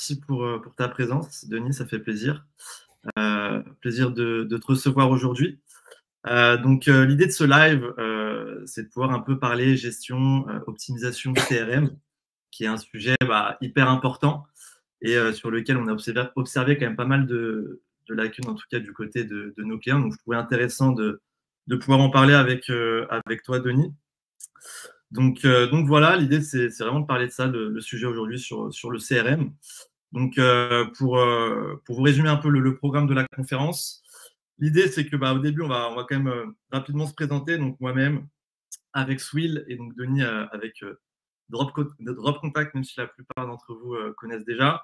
merci pour ta présence, Denis, ça fait plaisir. Plaisir de te recevoir aujourd'hui. L'idée de ce live, c'est de pouvoir un peu parler gestion, optimisation CRM, qui est un sujet hyper important et sur lequel on a observé quand même pas mal de lacunes, en tout cas du côté de nos clients. Donc, je trouvais intéressant de pouvoir en parler avec toi, Denis. Donc voilà, l'idée, c'est vraiment de parler de ça, le sujet aujourd'hui sur le CRM. Donc, pour vous résumer un peu le programme de la conférence, l'idée, c'est que au début, on va quand même rapidement se présenter. Donc, moi-même, avec Swill et donc Denis avec Drop Contact, même si la plupart d'entre vous connaissent déjà.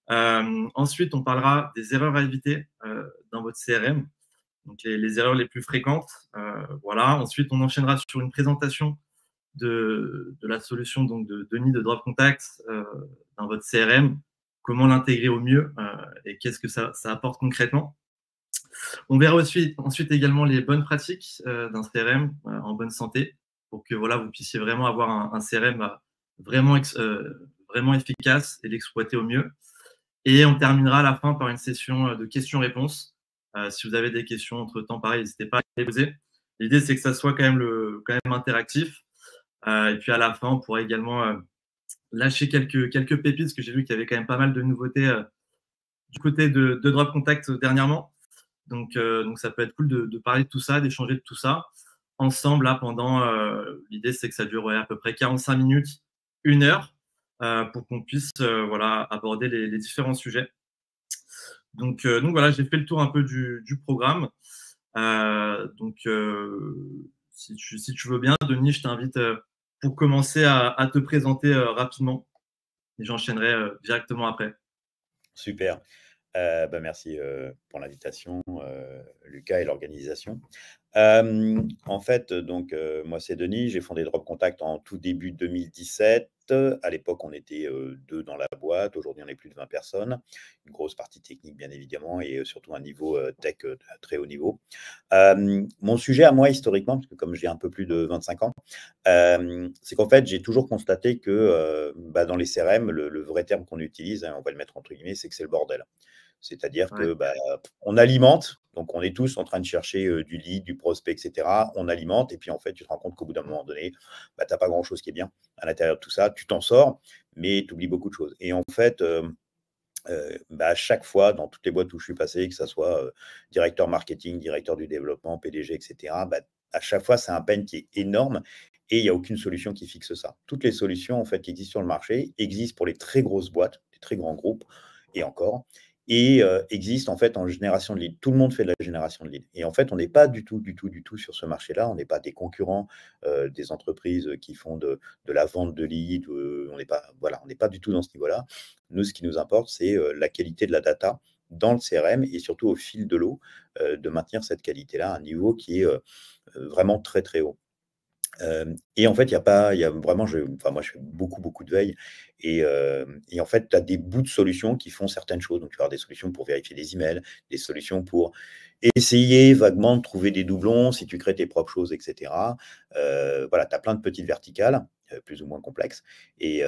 Ensuite, on parlera des erreurs à éviter dans votre CRM, donc les erreurs les plus fréquentes. Voilà. Ensuite, on enchaînera sur une présentation de la solution donc de Denis de Drop Contact dans votre CRM, comment l'intégrer au mieux et qu'est-ce que ça apporte concrètement. On verra aussi, ensuite également les bonnes pratiques d'un CRM en bonne santé pour que voilà, vous puissiez vraiment avoir un CRM vraiment efficace et l'exploiter au mieux. Et on terminera à la fin par une session de questions-réponses. Si vous avez des questions entre-temps, pareil, n'hésitez pas à les poser. L'idée, c'est que ça soit quand même interactif. Et puis à la fin, on pourra également lâcher quelques pépites, parce que j'ai vu qu'il y avait quand même pas mal de nouveautés du côté de Drop Contact dernièrement. Donc ça peut être cool de parler de tout ça, d'échanger de tout ça ensemble là pendant. L'idée, c'est que ça dure à peu près 45 minutes, 1 heure, pour qu'on puisse voilà, aborder les différents sujets. Donc voilà, j'ai fait le tour un peu du programme. Si tu veux bien, Denis, je t'invite pour commencer à te présenter rapidement et j'enchaînerai directement après. Super. Merci pour l'invitation, Lucas, et l'organisation. En fait, donc, moi, c'est Denis. J'ai fondé Drop Contact en tout début 2017. À l'époque, on était 2 dans la boîte. Aujourd'hui, on est plus de 20 personnes. Une grosse partie technique, bien évidemment, et surtout un niveau tech à très haut niveau. Mon sujet à moi, historiquement, parce que comme j'ai un peu plus de 25 ans, c'est qu'en fait, j'ai toujours constaté que dans les CRM, le vrai terme qu'on utilise, on va le mettre entre guillemets, c'est que c'est le bordel. C'est-à-dire que on alimente, donc on est tous en train de chercher du lead, du prospect, etc. On alimente, et puis en fait, tu te rends compte qu'au bout d'un moment donné, tu n'as pas grand-chose qui est bien à l'intérieur de tout ça. Tu t'en sors, mais tu oublies beaucoup de choses. Et en fait, à chaque fois, dans toutes les boîtes où je suis passé, que ce soit directeur marketing, directeur du développement, PDG, etc., à chaque fois, c'est un pain qui est énorme et il n'y a aucune solution qui fixe ça. Toutes les solutions en fait, qui existent sur le marché existent pour les très grosses boîtes, les très grands groupes, et encore, et existent en fait en génération de leads. Tout le monde fait de la génération de leads. Et en fait, on n'est pas du tout sur ce marché-là. On n'est pas des concurrents des entreprises qui font de la vente de leads. On n'est pas du tout dans ce niveau-là. Nous, ce qui nous importe, c'est la qualité de la data dans le CRM et surtout au fil de l'eau, de maintenir cette qualité-là à un niveau qui est vraiment très, très haut. Et en fait, il y a vraiment, moi, je fais beaucoup de veille et en fait, tu as des bouts de solutions qui font certaines choses. Donc, tu vas avoir des solutions pour vérifier les emails, des solutions pour essayer vaguement de trouver des doublons si tu crées tes propres choses, etc. Voilà, tu as plein de petites verticales, plus ou moins complexes. Et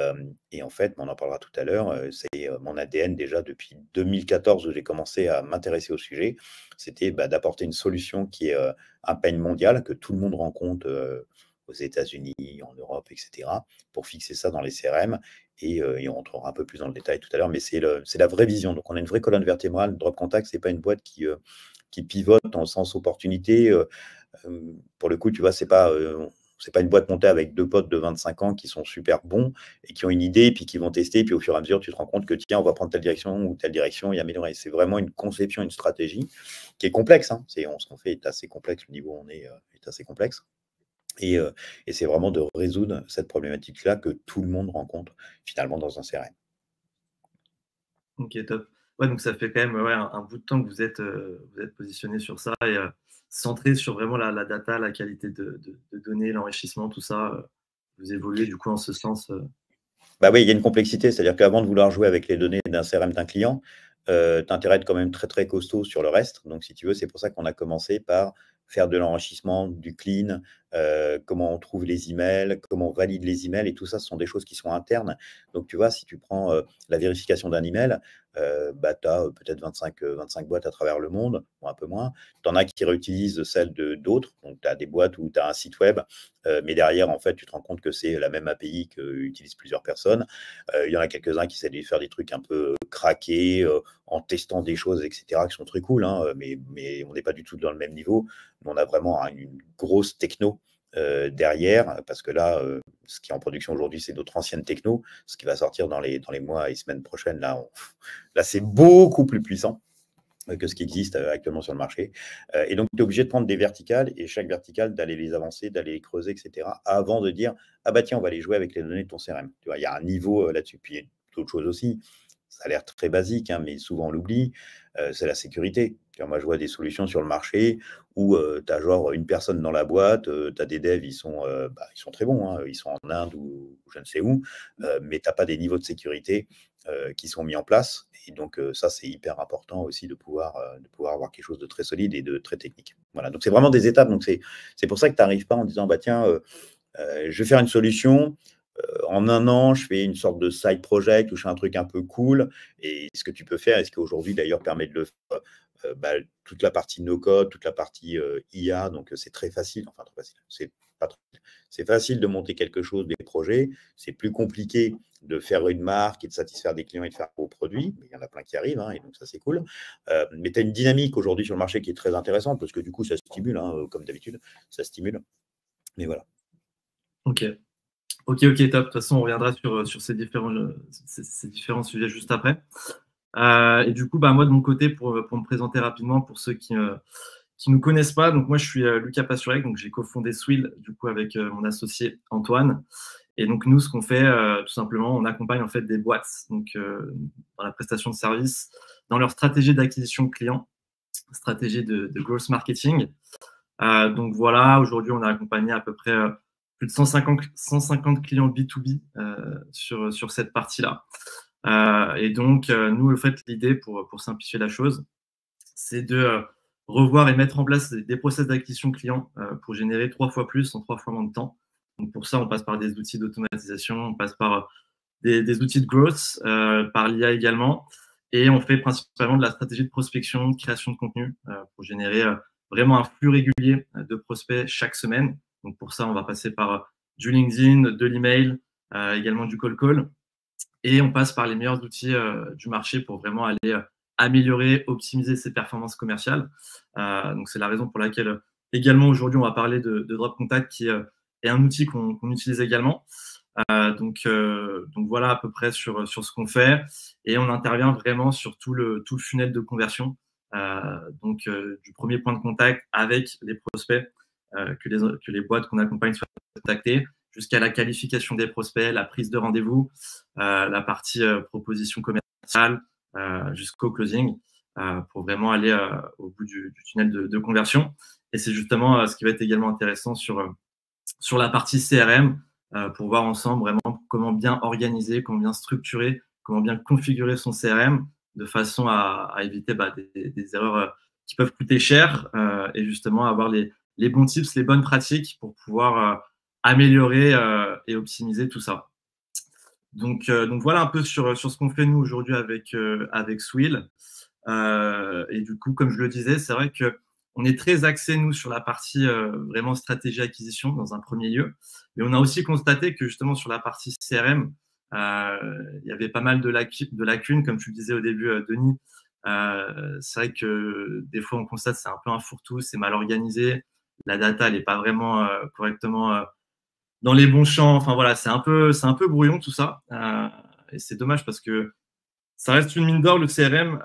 en fait, on en parlera tout à l'heure, c'est mon ADN déjà depuis 2014 où j'ai commencé à m'intéresser au sujet. C'était d'apporter une solution qui est un pain mondial que tout le monde rencontre aux États-Unis, en Europe, etc., pour fixer ça dans les CRM. Et on rentrera un peu plus dans le détail tout à l'heure, mais c'est la vraie vision. Donc, on a une vraie colonne vertébrale. Drop Contact, ce n'est pas une boîte qui pivote dans le sens opportunité. Pour le coup, tu vois, c'est pas une boîte montée avec 2 potes de 25 ans qui sont super bons et qui ont une idée, puis qui vont tester, puis au fur et à mesure, tu te rends compte que tiens, on va prendre telle direction ou telle direction et améliorer. C'est vraiment une conception, une stratégie qui est complexe. Hein. Ce qu'on fait est assez complexe, le niveau où on est assez complexe. Et c'est vraiment de résoudre cette problématique-là que tout le monde rencontre finalement dans un CRM. Ok, top. Ouais, donc ça fait quand même un bout de temps que vous êtes positionné sur ça et centré sur vraiment la data, la qualité de données, l'enrichissement, tout ça. Vous évoluez du coup en ce sens. Oui, il y a une complexité, c'est-à-dire qu'avant de vouloir jouer avec les données d'un CRM d'un client, tu as intérêt à être quand même très très costaud sur le reste. Donc si tu veux, c'est pour ça qu'on a commencé par faire de l'enrichissement, du clean, comment on trouve les emails, comment on valide les emails, et tout ça, ce sont des choses qui sont internes. Donc, tu vois, si tu prends la vérification d'un email, bah, tu as peut-être 25 boîtes à travers le monde, ou un peu moins. Tu en as qui réutilisent celles d'autres. Donc, tu as des boîtes où tu as un site web, mais derrière, en fait, tu te rends compte que c'est la même API qu'utilisent plusieurs personnes. Il y en a quelques-uns qui essaient de faire des trucs un peu craqués, en testant des choses, etc., qui sont très cool, hein, mais on n'est pas du tout dans le même niveau. On a vraiment une grosse techno derrière, parce que là, ce qui est en production aujourd'hui, c'est notre ancienne techno. Ce qui va sortir dans les mois et semaines prochaines, là c'est beaucoup plus puissant que ce qui existe actuellement sur le marché. Et donc, tu es obligé de prendre des verticales, et chaque verticale, d'aller les avancer, d'aller les creuser, etc., avant de dire, ah bah tiens, on va aller jouer avec les données de ton CRM. Tu vois, il y a un niveau là-dessus. Puis, il y a d'autres choses aussi. Ça a l'air très basique, hein, mais souvent on l'oublie, c'est la sécurité. Tu vois, moi, je vois des solutions sur le marché où tu as genre une personne dans la boîte, tu as des devs, ils sont très bons, hein, ils sont en Inde ou je ne sais où, mais tu n'as pas des niveaux de sécurité qui sont mis en place. Et donc, ça, c'est hyper important aussi de pouvoir avoir quelque chose de très solide et de très technique. Voilà, donc c'est vraiment des étapes. Donc, c'est pour ça que tu n'arrives pas en disant, bah tiens, je vais faire une solution. En un an, je fais une sorte de side project où je fais un truc un peu cool. Et ce que tu peux faire, et ce qui aujourd'hui d'ailleurs permet de le faire, toute la partie no-code, toute la partie IA, donc c'est très facile. Enfin, très facile. C'est facile de monter quelque chose, des projets. C'est plus compliqué de faire une marque et de satisfaire des clients et de faire vos produits. Mais il y en a plein qui arrivent, hein, et donc ça, c'est cool. Mais tu as une dynamique aujourd'hui sur le marché qui est très intéressante parce que du coup, ça stimule, hein, comme d'habitude, ça stimule. Mais voilà. Ok. Ok, top. De toute façon, on reviendra sur ces différents sujets juste après. Et du coup, bah, moi, de mon côté, pour me présenter rapidement, pour ceux qui ne nous connaissent pas, donc moi, je suis Lucas Passurek, donc j'ai cofondé Swill, du coup, avec mon associé Antoine. Et donc, nous, ce qu'on fait, tout simplement, on accompagne en fait des boîtes donc, dans la prestation de services, dans leur stratégie d'acquisition client, stratégie de growth marketing. Donc voilà, aujourd'hui, on a accompagné à peu près plus de 150 clients B2B sur cette partie-là. Et donc, nous, en fait, l'idée pour simplifier la chose, c'est de revoir et mettre en place des process d'acquisition client pour générer 3 fois plus en 3 fois moins de temps. Donc, pour ça, on passe par des outils d'automatisation, on passe par des outils de growth, par l'IA également. Et on fait principalement de la stratégie de prospection, de création de contenu pour générer vraiment un flux régulier de prospects chaque semaine. Donc, pour ça, on va passer par du LinkedIn, de l'email, également du call. Et on passe par les meilleurs outils du marché pour vraiment aller améliorer, optimiser ses performances commerciales. Donc, c'est la raison pour laquelle également aujourd'hui, on va parler de Drop Contact qui est un outil qu'on utilise également. Donc voilà à peu près sur ce qu'on fait. Et on intervient vraiment sur tout le funnel de conversion. Donc, du premier point de contact avec les prospects que les boîtes qu'on accompagne soient contactées, jusqu'à la qualification des prospects, la prise de rendez-vous, la partie proposition commerciale, jusqu'au closing, pour vraiment aller au bout du tunnel de conversion. Et c'est justement ce qui va être également intéressant sur la partie CRM, pour voir ensemble vraiment comment bien organiser, comment bien structurer, comment bien configurer son CRM de façon à éviter des erreurs qui peuvent coûter cher, et justement avoir les bons tips, les bonnes pratiques pour pouvoir améliorer et optimiser tout ça. Donc voilà un peu sur ce qu'on fait nous aujourd'hui avec Swill. Et du coup, comme je le disais, c'est vrai qu'on est très axé, nous, sur la partie vraiment stratégie acquisition dans un premier lieu. Mais on a aussi constaté que justement sur la partie CRM, il y avait pas mal de lacunes, comme tu le disais au début, Denis. C'est vrai que des fois, on constate que c'est un peu un fourre-tout, c'est mal organisé. La data, elle n'est pas vraiment correctement dans les bons champs. Enfin voilà, c'est un peu brouillon tout ça. Et c'est dommage parce que ça reste une mine d'or, le CRM.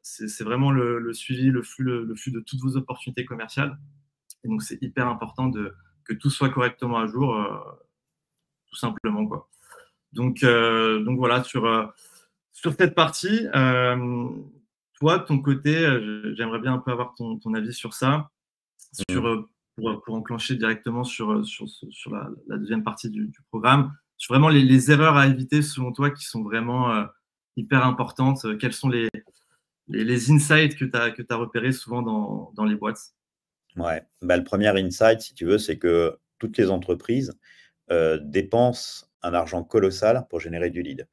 C'est vraiment le suivi, le flux de toutes vos opportunités commerciales. Et donc, c'est hyper important que tout soit correctement à jour, tout simplement, quoi. Donc voilà, sur cette partie, toi, de ton côté, j'aimerais bien un peu avoir ton avis sur ça, pour enclencher directement sur la deuxième partie du programme, sur vraiment les erreurs à éviter selon toi qui sont vraiment hyper importantes. Quels sont les insights que tu as repérés souvent dans les boîtes? Ouais. Bah, le premier insight, si tu veux, c'est que toutes les entreprises dépensent un argent colossal pour générer du lead.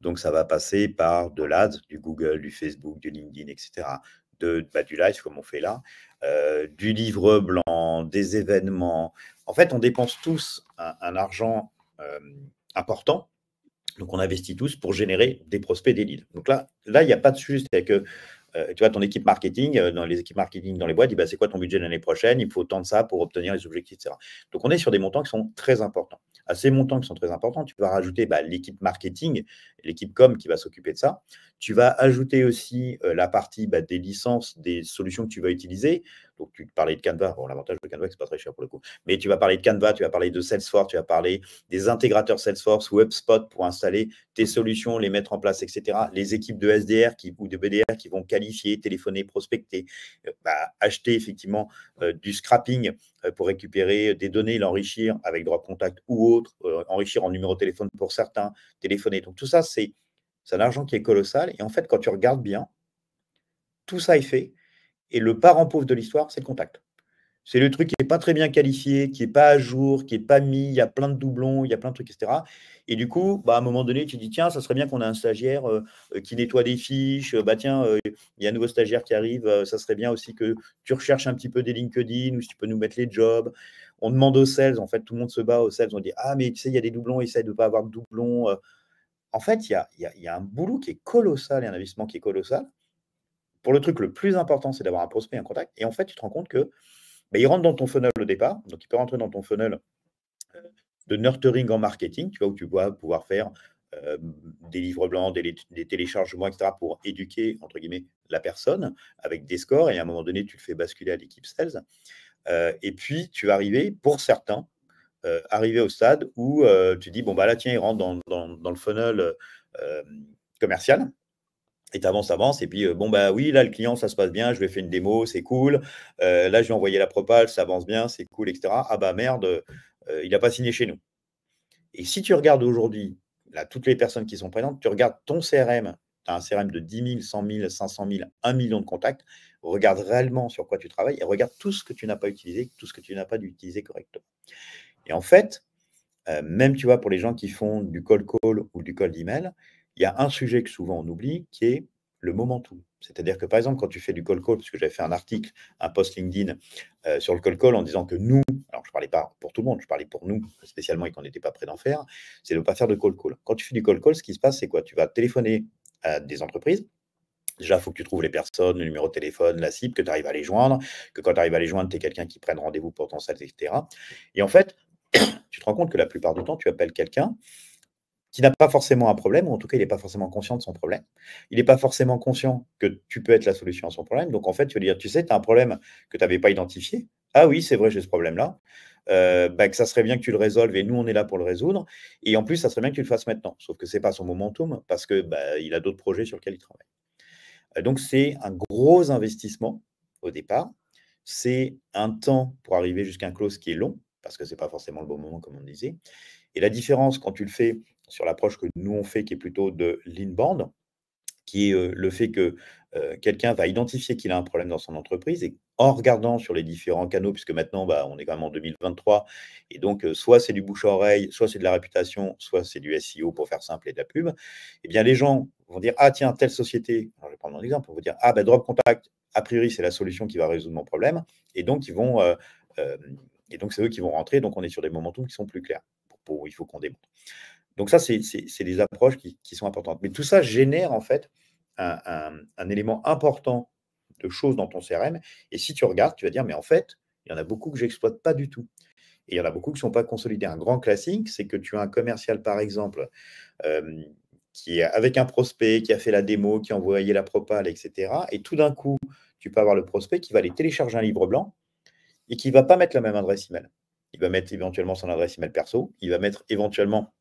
Donc, ça va passer par de l'AD, du Google, du Facebook, du LinkedIn, etc. Du live, comme on fait là, du livre blanc, des événements. En fait, on dépense tous un argent important. Donc, on investit tous pour générer des prospects, des leads. Donc là, il n'y a pas de sujet. C'est que tu vois, ton équipe marketing, dans les équipes marketing dans les boîtes, dit bah, c'est quoi ton budget l'année prochaine? Il me faut tant de ça pour obtenir les objectifs, etc. Donc, on est sur des montants qui sont très importants. À ces montants qui sont très importants, tu vas rajouter l'équipe marketing, l'équipe com qui va s'occuper de ça. Tu vas ajouter aussi la partie des licences, des solutions que tu vas utiliser. Donc, tu parlais de Canva. Bon, l'avantage de Canva, c'est pas très cher pour le coup. Mais tu vas parler de Canva, tu vas parler de Salesforce, tu vas parler des intégrateurs Salesforce ou HubSpot pour installer tes solutions, les mettre en place, etc. Les équipes de SDR ou de BDR qui vont qualifier, téléphoner, prospecter, acheter effectivement du scrapping pour récupérer des données, l'enrichir avec Drop Contact ou autre, enrichir en numéro de téléphone pour certains, téléphoner. Donc tout ça, c'est un argent qui est colossal. Et en fait, quand tu regardes bien, tout ça est fait. Et le parent pauvre de l'histoire, c'est le contact. C'est le truc qui n'est pas très bien qualifié, qui n'est pas à jour, qui n'est pas mis, il y a plein de doublons, il y a plein de trucs, etc. Et du coup, à un moment donné, tu dis, tiens, ça serait bien qu'on ait un stagiaire qui nettoie des fiches, tiens, il y a un nouveau stagiaire qui arrive, ça serait bien aussi que tu recherches un petit peu des LinkedIn ou si tu peux nous mettre les jobs. On demande aux sales, en fait, tout le monde se bat aux sales, on dit, ah, mais tu sais, il y a des doublons, essaye de ne pas avoir de doublons. En fait, il y a un boulot qui est colossal et un investissement qui est colossal. Pour le truc le plus important, c'est d'avoir un prospect, un contact. Et en fait, tu te rends compte que il rentre dans ton funnel au départ. Donc, il peut rentrer dans ton funnel de nurturing en marketing, tu vois, où tu vas pouvoir faire des livres blancs, des téléchargements, etc., pour éduquer, entre guillemets, la personne avec des scores. Et à un moment donné, tu le fais basculer à l'équipe sales. Et puis, tu vas arriver, pour certains, arriver au stade où tu dis, bon, là, tiens, il rentre dans le funnel commercial. Et tu avances, et puis oui, là, le client, ça se passe bien, je lui ai fait une démo, c'est cool. Là, je lui ai envoyé la propale, ça avance bien, c'est cool, etc. Ah bah merde, il n'a pas signé chez nous. Et si tu regardes aujourd'hui, là, toutes les personnes qui sont présentes, tu regardes ton CRM, tu as un CRM de 10 000, 100 000, 500 000, 1 million de contacts, regarde réellement sur quoi tu travailles et regarde tout ce que tu n'as pas utilisé, tout ce que tu n'as pas utilisé correctement. Et en fait, même tu vois, pour les gens qui font du cold call ou du cold email, il y a un sujet que souvent on oublie qui est le momentum. C'est-à-dire que par exemple, quand tu fais du cold call, parce que j'avais fait un article, un post LinkedIn sur le cold call en disant que nous, alors je ne parlais pas pour tout le monde, je parlais pour nous spécialement et qu'on n'était pas prêt d'en faire, c'est de ne pas faire de cold call. Quand tu fais du cold call, ce qui se passe, c'est quoi? Tu vas téléphoner à des entreprises. Déjà, il faut que tu trouves les personnes, le numéro de téléphone, la cible, que tu arrives à les joindre, que quand tu arrives à les joindre, tu es quelqu'un qui prenne rendez-vous pour ton sales, etc. Et en fait, tu te rends compte que la plupart du temps, tu appelles quelqu'un qui n'a pas forcément un problème, ou en tout cas, il n'est pas forcément conscient de son problème. Il n'est pas forcément conscient que tu peux être la solution à son problème. Donc, en fait, tu vas dire, tu sais, tu as un problème que tu n'avais pas identifié. Ah oui, c'est vrai, j'ai ce problème-là. Que ça serait bien que tu le résolves et nous, on est là pour le résoudre. Et en plus, ça serait bien que tu le fasses maintenant. Sauf que ce n'est pas son momentum parce que il a d'autres projets sur lesquels il travaille. Donc, c'est un gros investissement au départ. C'est un temps pour arriver jusqu'à un close qui est long parce que ce n'est pas forcément le bon moment, comme on disait. Et la différence, quand tu le fais sur l'approche que nous, on fait, qui est plutôt de l'inbound, qui est le fait que quelqu'un va identifier qu'il a un problème dans son entreprise et en regardant sur les différents canaux, puisque maintenant, on est quand même en 2023, et donc soit c'est du bouche à oreille, soit c'est de la réputation, soit c'est du SEO pour faire simple et de la pub, eh bien les gens vont dire, ah tiens, telle société, alors je vais prendre un exemple, on va dire, ah Drop Contact, a priori c'est la solution qui va résoudre mon problème, et donc ils vont, et donc c'est eux qui vont rentrer, donc on est sur des momentum qui sont plus clairs, il faut qu'on démontre. Donc ça, c'est des approches qui sont importantes. Mais tout ça génère en fait un élément important de choses dans ton CRM. Et si tu regardes, tu vas dire, mais en fait, il y en a beaucoup que j'exploite pas du tout. Et il y en a beaucoup qui ne sont pas consolidés. Un grand classique, c'est que tu as un commercial, par exemple, qui est avec un prospect, qui a fait la démo, qui a envoyé la propale, etc. Et tout d'un coup, tu peux avoir le prospect qui va aller télécharger un livre blanc et qui ne va pas mettre la même adresse email. Il va mettre éventuellement son adresse email perso. Il va mettre éventuellement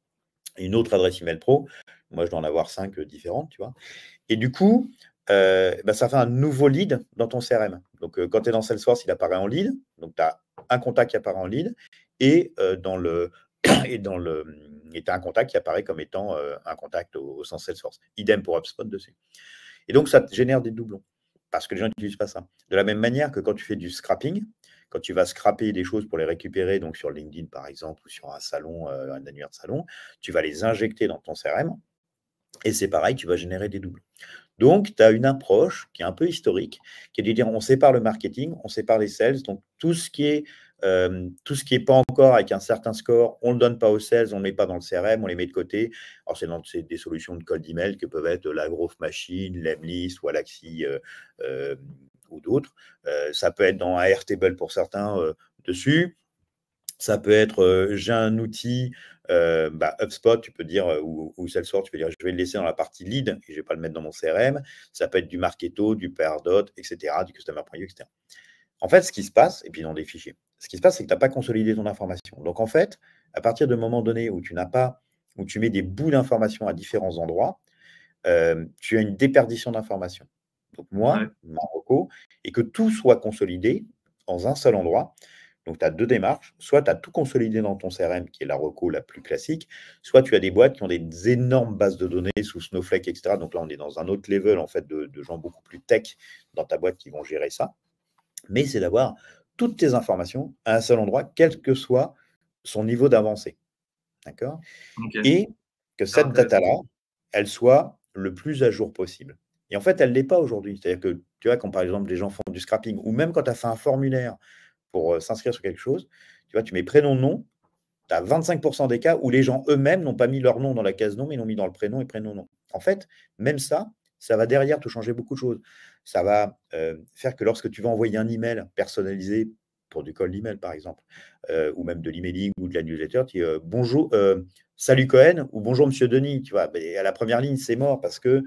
une autre adresse email pro. Moi, je dois en avoir 5 différentes, tu vois. Et du coup, ça fait un nouveau lead dans ton CRM. Donc, quand tu es dans Salesforce, il apparaît en lead. Donc, tu as un contact qui apparaît en lead et tu as un contact qui apparaît comme étant un contact au sens Salesforce. Idem pour HubSpot dessus. Et donc, ça te génère des doublons parce que les gens n'utilisent pas ça. De la même manière que quand tu fais du scrapping, quand tu vas scraper des choses pour les récupérer, donc sur LinkedIn par exemple, ou sur un salon, un annuaire de salon, tu vas les injecter dans ton CRM et c'est pareil, tu vas générer des doubles. Donc, tu as une approche qui est un peu historique, qui est de dire on sépare le marketing, on sépare les sales. Donc, tout ce qui est pas encore avec un certain score, on ne le donne pas aux sales, on ne le met pas dans le CRM, on les met de côté. Alors, c'est des solutions de cold email que peuvent être la Growth Machine, Lemlist, Walaxy ou d'autres. Ça peut être dans Airtable pour certains dessus. Ça peut être, j'ai un outil, HubSpot, tu peux dire, ou Salesforce, tu peux dire, je vais le laisser dans la partie lead et je ne vais pas le mettre dans mon CRM. Ça peut être du Marketo, du Pardot, etc., du Customer.io, etc. En fait, ce qui se passe, et puis dans des fichiers, ce qui se passe, c'est que tu n'as pas consolidé ton information. Donc, en fait, à partir de moment donné où où tu mets des bouts d'informations à différents endroits, tu as une déperdition d'informations. Donc, Ouais. moi, mon reco, et que tout soit consolidé dans un seul endroit. Donc, tu as deux démarches. Soit tu as tout consolidé dans ton CRM, qui est la reco la plus classique, soit tu as des boîtes qui ont des énormes bases de données sous Snowflake, etc. Donc là, on est dans un autre level en fait, de gens beaucoup plus tech dans ta boîte qui vont gérer ça. Mais c'est d'avoir toutes tes informations à un seul endroit, quel que soit son niveau d'avancée. D'accord? Ok. Et que Super cette intéressant. data-là, elle soit le plus à jour possible. Et en fait, elle ne l'est pas aujourd'hui. C'est-à-dire que, tu vois, quand par exemple les gens font du scrapping, ou même quand tu as fait un formulaire pour s'inscrire sur quelque chose, tu vois, tu mets prénom, nom, tu as 25% des cas où les gens eux-mêmes n'ont pas mis leur nom dans la case nom, mais l'ont mis dans le prénom et prénom nom. En fait, même ça va derrière te changer beaucoup de choses. Ça va faire que lorsque tu vas envoyer un email personnalisé pour du cold email, par exemple, ou même de l'emailing ou de la newsletter, tu dis bonjour, salut Cohen ou bonjour Monsieur Denis. Tu vois, à la première ligne, c'est mort parce que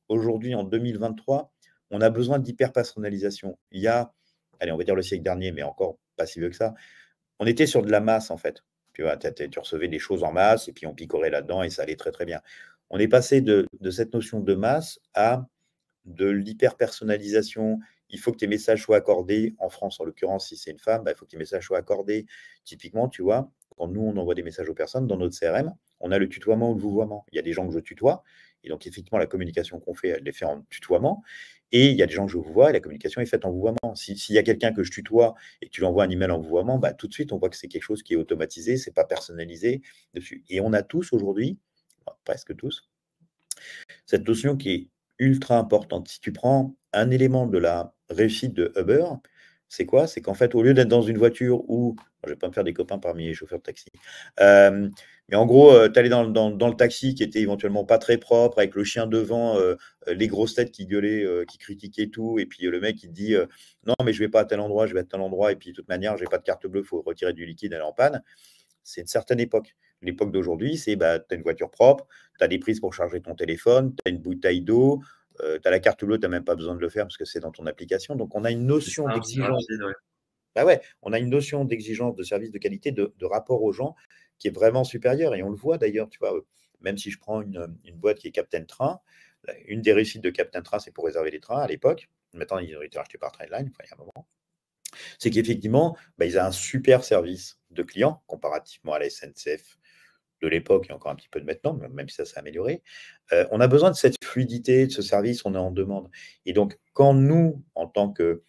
aujourd'hui, en 2023, on a besoin d'hyper-personnalisation. Il y a, allez, on va dire le siècle dernier, mais encore pas si vieux que ça, on était sur de la masse, en fait. Tu vois, tu recevais des choses en masse et puis on picorait là-dedans et ça allait très, très bien. On est passé de cette notion de masse à de l'hyper-personnalisation. Il faut que tes messages soient accordés. En France, en l'occurrence, si c'est une femme, il faut que tes messages soient accordés. Typiquement, tu vois, quand nous, on envoie des messages aux personnes dans notre CRM, on a le tutoiement ou le vouvoiement. Il y a des gens que je tutoie. Et donc, effectivement, la communication qu'on fait, elle est faite en tutoiement. Et il y a des gens que je vouvoie et la communication est faite en vouvoiement. S'il y a quelqu'un que je tutoie et que tu lui envoies un email en vouvoiement, tout de suite, on voit que c'est quelque chose qui est automatisé, c'est pas personnalisé dessus. Et on a tous aujourd'hui, presque tous, cette notion qui est ultra importante. Si tu prends un élément de la réussite de Uber, c'est quoi? C'est qu'en fait, au lieu d'être dans une voiture où, je ne vais pas me faire des copains parmi les chauffeurs de taxi, mais en gros, tu allais dans le taxi qui était éventuellement pas très propre, avec le chien devant, les grosses têtes qui gueulaient, qui critiquaient tout, et puis le mec qui te dit non, mais je vais pas à tel endroit, je vais à tel endroit, et puis de toute manière, j'ai pas de carte bleue, il faut retirer du liquide, elle est en panne. C'est une certaine époque. L'époque d'aujourd'hui, c'est tu as une voiture propre, tu as des prises pour charger ton téléphone, tu as une bouteille d'eau, tu as la carte bleue, tu n'as même pas besoin de le faire parce que c'est dans ton application. Donc, on a une C'est notion simple, c'est d'exigence. rapide, ouais. Bah ouais, on a une notion d'exigence, de service, de qualité, de rapport aux gens qui est vraiment supérieure. Et on le voit d'ailleurs, tu vois, même si je prends une boîte qui est Captain Train, une des réussites de Captain Train, c'est pour réserver les trains à l'époque. Maintenant, ils ont été rachetés par Trainline, il y a un moment. C'est qu'effectivement, ils ont un super service de client comparativement à la SNCF de l'époque et encore un petit peu de maintenant, même si ça s'est amélioré. On a besoin de cette fluidité, de ce service, on est en demande. Et donc, quand nous, en tant que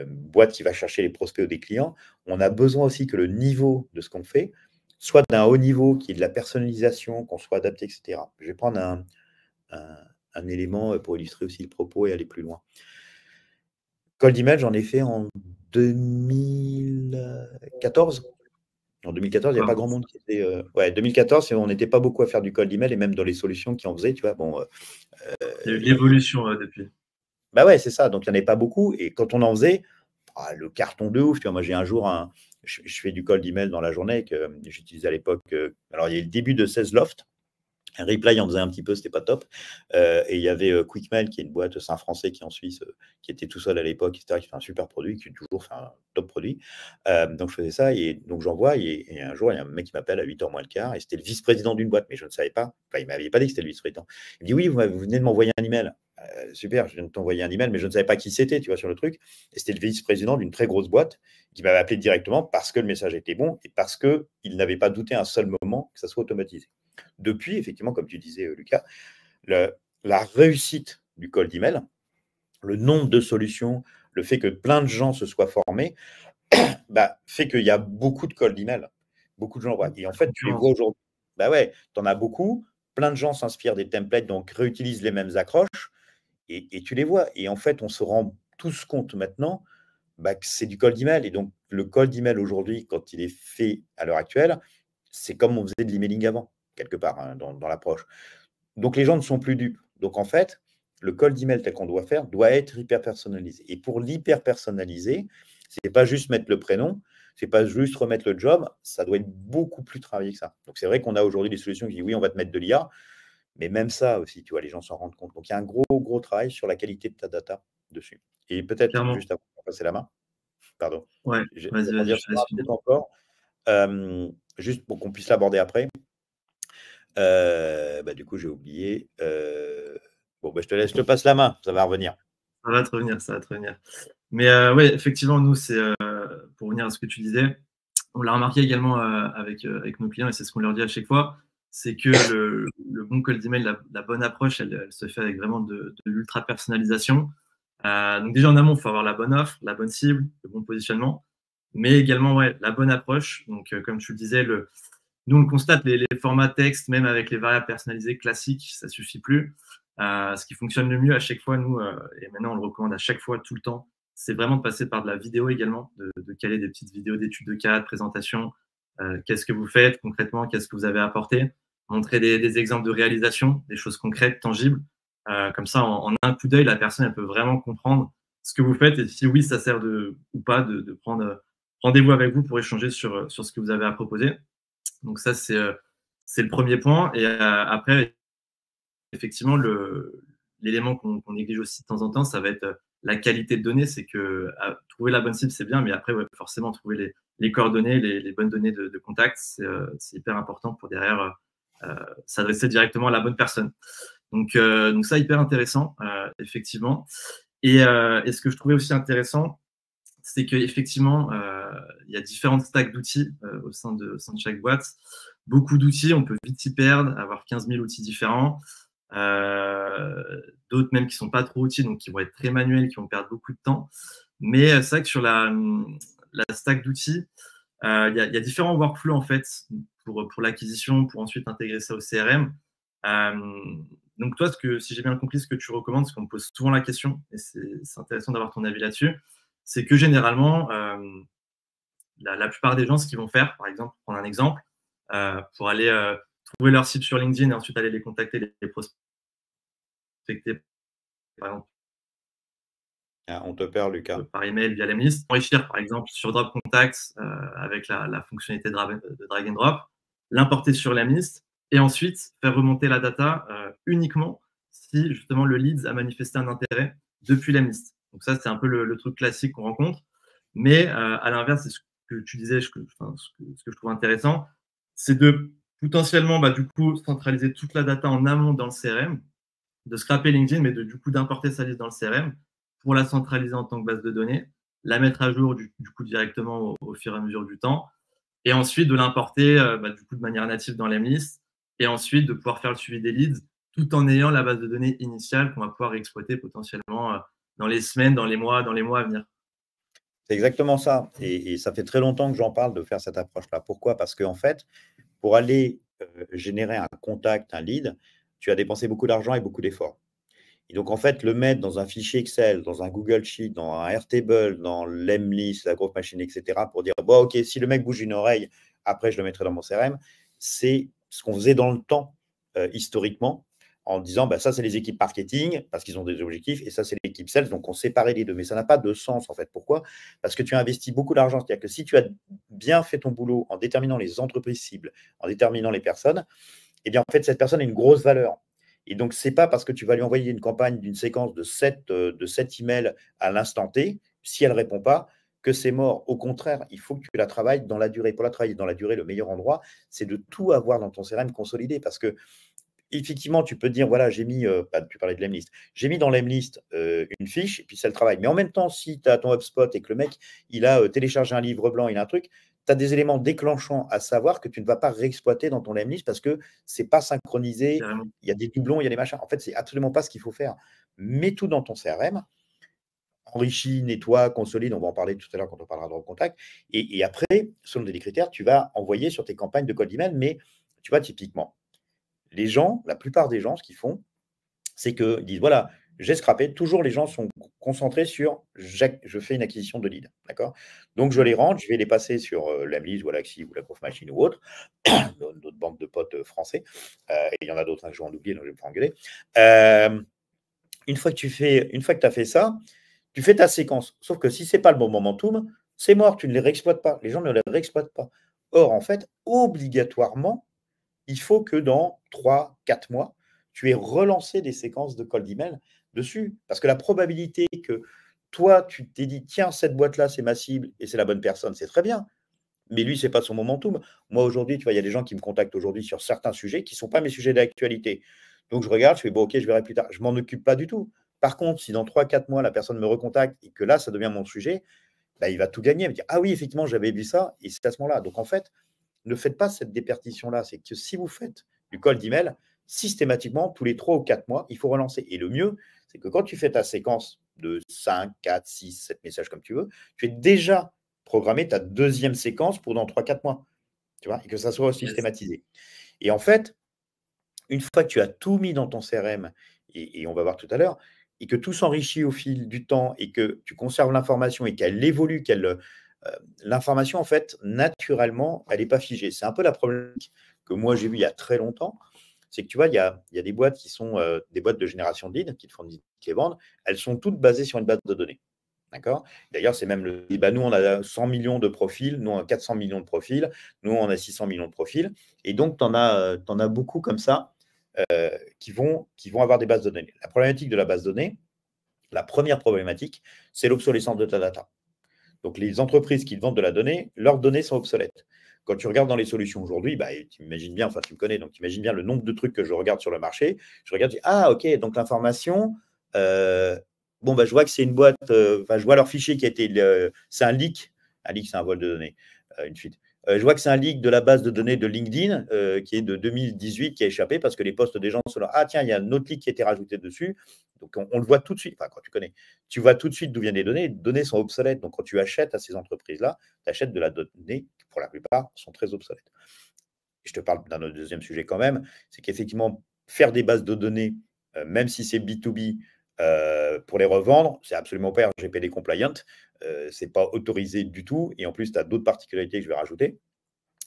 boîte qui va chercher les prospects ou des clients, on a besoin aussi que le niveau de ce qu'on fait soit d'un haut niveau, qui est de la personnalisation, qu'on soit adapté, etc. Je vais prendre un élément pour illustrer aussi le propos et aller plus loin. Cold Email, j'en ai fait en 2014. En 2014, il n'y a pas D'accord. grand monde qui était. Ouais, 2014, on n'était pas beaucoup à faire du cold email et même dans les solutions qui en faisaient, tu vois. Bon, Il y a eu de il y a- l'évolution depuis. bah ouais, c'est ça. Donc, il n'y en avait pas beaucoup. Et quand on en faisait, le carton de ouf. Tu vois, moi, j'ai un jour, je fais du cold email dans la journée que j'utilisais à l'époque. Alors, il y a eu le début de 16 Loft. Reply en faisait un petit peu, c'était pas top. Et il y avait Quickmail, qui est une boîte, c'est un français qui est en Suisse, qui était tout seul à l'époque, etc., qui fait un super produit, qui toujours fait un top produit. Donc je faisais ça, et donc j'envoie, et un jour, il y a un mec qui m'appelle à 8h moins le quart, et c'était le vice-président d'une boîte, mais je ne savais pas. Enfin, il ne m'avait pas dit que c'était le vice-président. Il me dit oui, vous venez de m'envoyer un email. Super, je viens de t'envoyer un email, mais je ne savais pas qui c'était, tu vois, sur le truc. Et c'était le vice-président d'une très grosse boîte qui m'avait appelé directement parce que le message était bon et parce qu'il n'avait pas douté un seul moment que ça soit automatisé. Depuis, effectivement, comme tu disais, Lucas, la réussite du cold email, le nombre de solutions, le fait que plein de gens se soient formés, bah, fait qu'il y a beaucoup de cold email. Beaucoup de gens voient. Et en La fait, tu les concurrence. vois aujourd'hui. Bah ouais, tu en as beaucoup. Plein de gens s'inspirent des templates, donc réutilisent les mêmes accroches. Et tu les vois. Et en fait, on se rend tous compte maintenant bah, que c'est du cold email. Et donc, le cold email aujourd'hui, quand il est fait à l'heure actuelle, c'est comme on faisait de l'emailing avant, quelque part, hein, dans l'approche. Donc, les gens ne sont plus dupes. Donc, en fait, le cold email tel qu'on doit faire doit être hyper personnalisé. Et pour l'hyper personnaliser, c'est pas juste mettre le prénom, c'est pas juste remettre le job, ça doit être beaucoup plus travaillé que ça. Donc, c'est vrai qu'on a aujourd'hui des solutions qui disent oui, on va te mettre de l'IA, mais même ça aussi, tu vois, les gens s'en rendent compte. Donc, il y a un gros, gros travail sur la qualité de ta data dessus. Et peut-être, Clairement. juste avant de passer la main, pardon, Ouais, je vais vas-y, vas-y, rebondir je te sur laisse un finir. truc encore, juste pour qu'on puisse l'aborder après. Bah, du coup, j'ai oublié. Bon, bah, je te passe la main, ça va revenir. Ça va te revenir, ça va te revenir. Mais ouais, effectivement, nous, c'est pour revenir à ce que tu disais, on l'a remarqué également avec nos clients, et c'est ce qu'on leur dit à chaque fois, c'est que le bon cold email, la bonne approche, elle se fait avec vraiment de l'ultra personnalisation. Donc déjà en amont, il faut avoir la bonne offre, la bonne cible, le bon positionnement, mais également ouais, la bonne approche. Donc comme tu le disais, nous on le constate, les formats texte, même avec les variables personnalisées classiques, ça suffit plus. Ce qui fonctionne le mieux à chaque fois, nous, et maintenant on le recommande à chaque fois, tout le temps, c'est vraiment de passer par de la vidéo également, de caler des petites vidéos d'études de cas, de présentation. Qu'est-ce que vous faites concrètement, qu'est-ce que vous avez apporté, montrer des exemples de réalisation, des choses concrètes, tangibles. Comme ça, en un coup d'œil, la personne elle peut vraiment comprendre ce que vous faites et si oui, ça sert ou pas de prendre rendez-vous avec vous pour échanger sur ce que vous avez à proposer. Donc ça, c'est le premier point. Et après, effectivement, l'élément qu'on néglige aussi de temps en temps, ça va être la qualité de données. C'est que trouver la bonne cible, c'est bien, mais après, ouais, forcément, trouver les coordonnées, les bonnes données de contact, c'est hyper important pour derrière s'adresser directement à la bonne personne. Donc ça, hyper intéressant, effectivement. Et ce que je trouvais aussi intéressant, c'est qu'effectivement, il y a différentes stacks d'outils au sein de chaque boîte. Beaucoup d'outils, on peut vite s'y perdre, avoir 15 000 outils différents. D'autres même qui ne sont pas trop outils, donc qui vont être très manuels, qui vont perdre beaucoup de temps. Mais c'est vrai que sur la stack d'outils, il y a différents workflows en fait pour l'acquisition, pour ensuite intégrer ça au CRM. Donc toi, si j'ai bien compris, ce que tu recommandes, parce qu'on me pose souvent la question, et c'est intéressant d'avoir ton avis là-dessus, c'est que généralement, la plupart des gens, ce qu'ils vont faire, par exemple, prendre un exemple, pour aller trouver leur cible sur LinkedIn et ensuite aller les contacter, les prospecter, par exemple, Ah, on te perd, Lucas. par email via l'emlist, enrichir, par exemple, sur Drop Contacts avec la fonctionnalité de drag and drop, l'importer sur l'emlist et ensuite faire remonter la data uniquement si justement le lead a manifesté un intérêt depuis l'emlist. Donc ça, c'est un peu le truc classique qu'on rencontre. Mais à l'inverse, c'est ce que tu disais, ce que je trouve intéressant, c'est de potentiellement du coup centraliser toute la data en amont dans le CRM, de scraper LinkedIn, mais du coup d'importer sa liste dans le CRM pour la centraliser en tant que base de données, la mettre à jour du coup directement au fur et à mesure du temps, et ensuite de l'importer du coup de manière native dans l'emlist, et ensuite de pouvoir faire le suivi des leads tout en ayant la base de données initiale qu'on va pouvoir exploiter potentiellement dans les semaines, dans les mois à venir. C'est exactement ça. Et ça fait très longtemps que j'en parle de faire cette approche-là. Pourquoi? Parce qu'en fait, pour aller générer un contact, un lead, tu as dépensé beaucoup d'argent et beaucoup d'efforts. Et donc, en fait, le mettre dans un fichier Excel, dans un Google Sheet, dans un Airtable, dans l'Emlist, la grosse machine, etc., pour dire, bon, OK, si le mec bouge une oreille, après, je le mettrai dans mon CRM, c'est ce qu'on faisait dans le temps, historiquement, en disant, bah, ça, c'est les équipes marketing, parce qu'ils ont des objectifs, et ça, c'est l'équipe sales, donc on séparait les deux. Mais ça n'a pas de sens, en fait. Pourquoi? Parce que tu as investi beaucoup d'argent. C'est-à-dire que si tu as bien fait ton boulot en déterminant les entreprises cibles, en déterminant les personnes, eh bien, en fait, cette personne a une grosse valeur. Et donc, ce n'est pas parce que tu vas lui envoyer une campagne d'une séquence de 7 emails à l'instant T, si elle ne répond pas, que c'est mort. Au contraire, il faut que tu la travailles dans la durée. Pour la travailler dans la durée, le meilleur endroit, c'est de tout avoir dans ton CRM consolidé. Parce que, effectivement, tu peux te dire, voilà, j'ai mis, tu parlais de l'Emlist, j'ai mis dans l'Emlist une fiche, et puis c'est le travail. Mais en même temps, si tu as ton HubSpot et que le mec, il a téléchargé un livre blanc, il a un truc, tu as des éléments déclenchants à savoir que tu ne vas pas réexploiter dans ton Lemlist parce que ce n'est pas synchronisé, Carrément. il y a des doublons, il y a des machins. En fait, ce n'est absolument pas ce qu'il faut faire. Mets tout dans ton CRM, enrichis, nettoies, consolides. On va en parler tout à l'heure quand on parlera de contact. Et après, selon des critères, tu vas envoyer sur tes campagnes de cold email. Mais tu vois, typiquement, les gens, la plupart des gens, ce qu'ils font, c'est qu'ils disent, voilà, j'ai scrappé. Toujours, les gens sont concentrés sur je fais une acquisition de lead. D'accord. Donc, je les rentre, je vais les passer sur l'Emlist ou Alaxi ou la Growth Machine ou autre, notre bande de potes français. Et il y en a d'autres, hein, que je vais en oublier, donc je vais me faire engueuler. Une fois que tu as fait ça, tu fais ta séquence. Sauf que si ce n'est pas le bon momentum, c'est mort, tu ne les réexploites pas. Les gens ne les réexploitent pas. Or, en fait, obligatoirement, il faut que dans 3, 4 mois, tu aies relancé des séquences de cold email dessus. Parce que la probabilité que toi, tu t'es dit, tiens, cette boîte-là, c'est ma cible et c'est la bonne personne, c'est très bien. Mais lui, ce n'est pas son momentum. Moi, aujourd'hui, tu vois, il y a des gens qui me contactent aujourd'hui sur certains sujets qui ne sont pas mes sujets d'actualité. Donc, je regarde, je fais, bon, ok, je verrai plus tard. Je ne m'en occupe pas du tout. Par contre, si dans 3, 4 mois, la personne me recontacte et que là, ça devient mon sujet, bah, il va tout gagner. Il va dire, ah oui, effectivement, j'avais vu ça et c'est à ce moment-là. Donc, en fait, ne faites pas cette déperdition-là. C'est que si vous faites du cold email, systématiquement, tous les 3 ou 4 mois, il faut relancer. Et le mieux, c'est que quand tu fais ta séquence de 5, 4, 6, 7 messages comme tu veux, tu es déjà programmé ta deuxième séquence pour dans 3, 4 mois. Tu vois, et que ça soit Yes. systématisé. Et en fait, une fois que tu as tout mis dans ton CRM, et on va voir tout à l'heure, et que tout s'enrichit au fil du temps, et que tu conserves l'information et qu'elle évolue, l'information, en fait, naturellement, elle n'est pas figée. C'est un peu la problématique que moi, j'ai vue il y a très longtemps. C'est que tu vois, il y a des boîtes qui sont des boîtes de génération de leads, qui te fournissent, qui les vendent. Elles sont toutes basées sur une base de données. D'accord. D'ailleurs, c'est même nous, on a 100 millions de profils, nous, on a 400 millions de profils, nous, on a 600 millions de profils. Et donc, tu en as beaucoup comme ça qui vont avoir des bases de données. La problématique de la base de données, la première problématique, c'est l'obsolescence de ta data. Donc, les entreprises qui te vendent de la donnée, leurs données sont obsolètes. Quand tu regardes dans les solutions aujourd'hui, bah, tu imagines bien, enfin, tu me connais, donc tu imagines bien le nombre de trucs que je regarde sur le marché. Je regarde, je dis, ah, ok, donc l'information, bon, bah, je vois que c'est une boîte, je vois leur fichier qui a été, c'est un leak. Un leak, c'est un vol de données, une fuite. Je vois que c'est un leak de la base de données de LinkedIn qui est de 2018 qui a échappé parce que les postes des gens sont là. Ah, tiens, il y a un autre leak qui a été rajouté dessus. Donc, on le voit tout de suite. Enfin, quand tu connais, tu vois tout de suite d'où viennent les données. Les données sont obsolètes. Donc, quand tu achètes à ces entreprises-là, tu achètes de la donnée qui, pour la plupart, sont très obsolètes. Et je te parle d'un deuxième sujet quand même, c'est qu'effectivement, faire des bases de données, même si c'est B2B, pour les revendre, c'est absolument pas RGPD compliant. Ce n'est pas autorisé du tout. Et en plus, tu as d'autres particularités que je vais rajouter.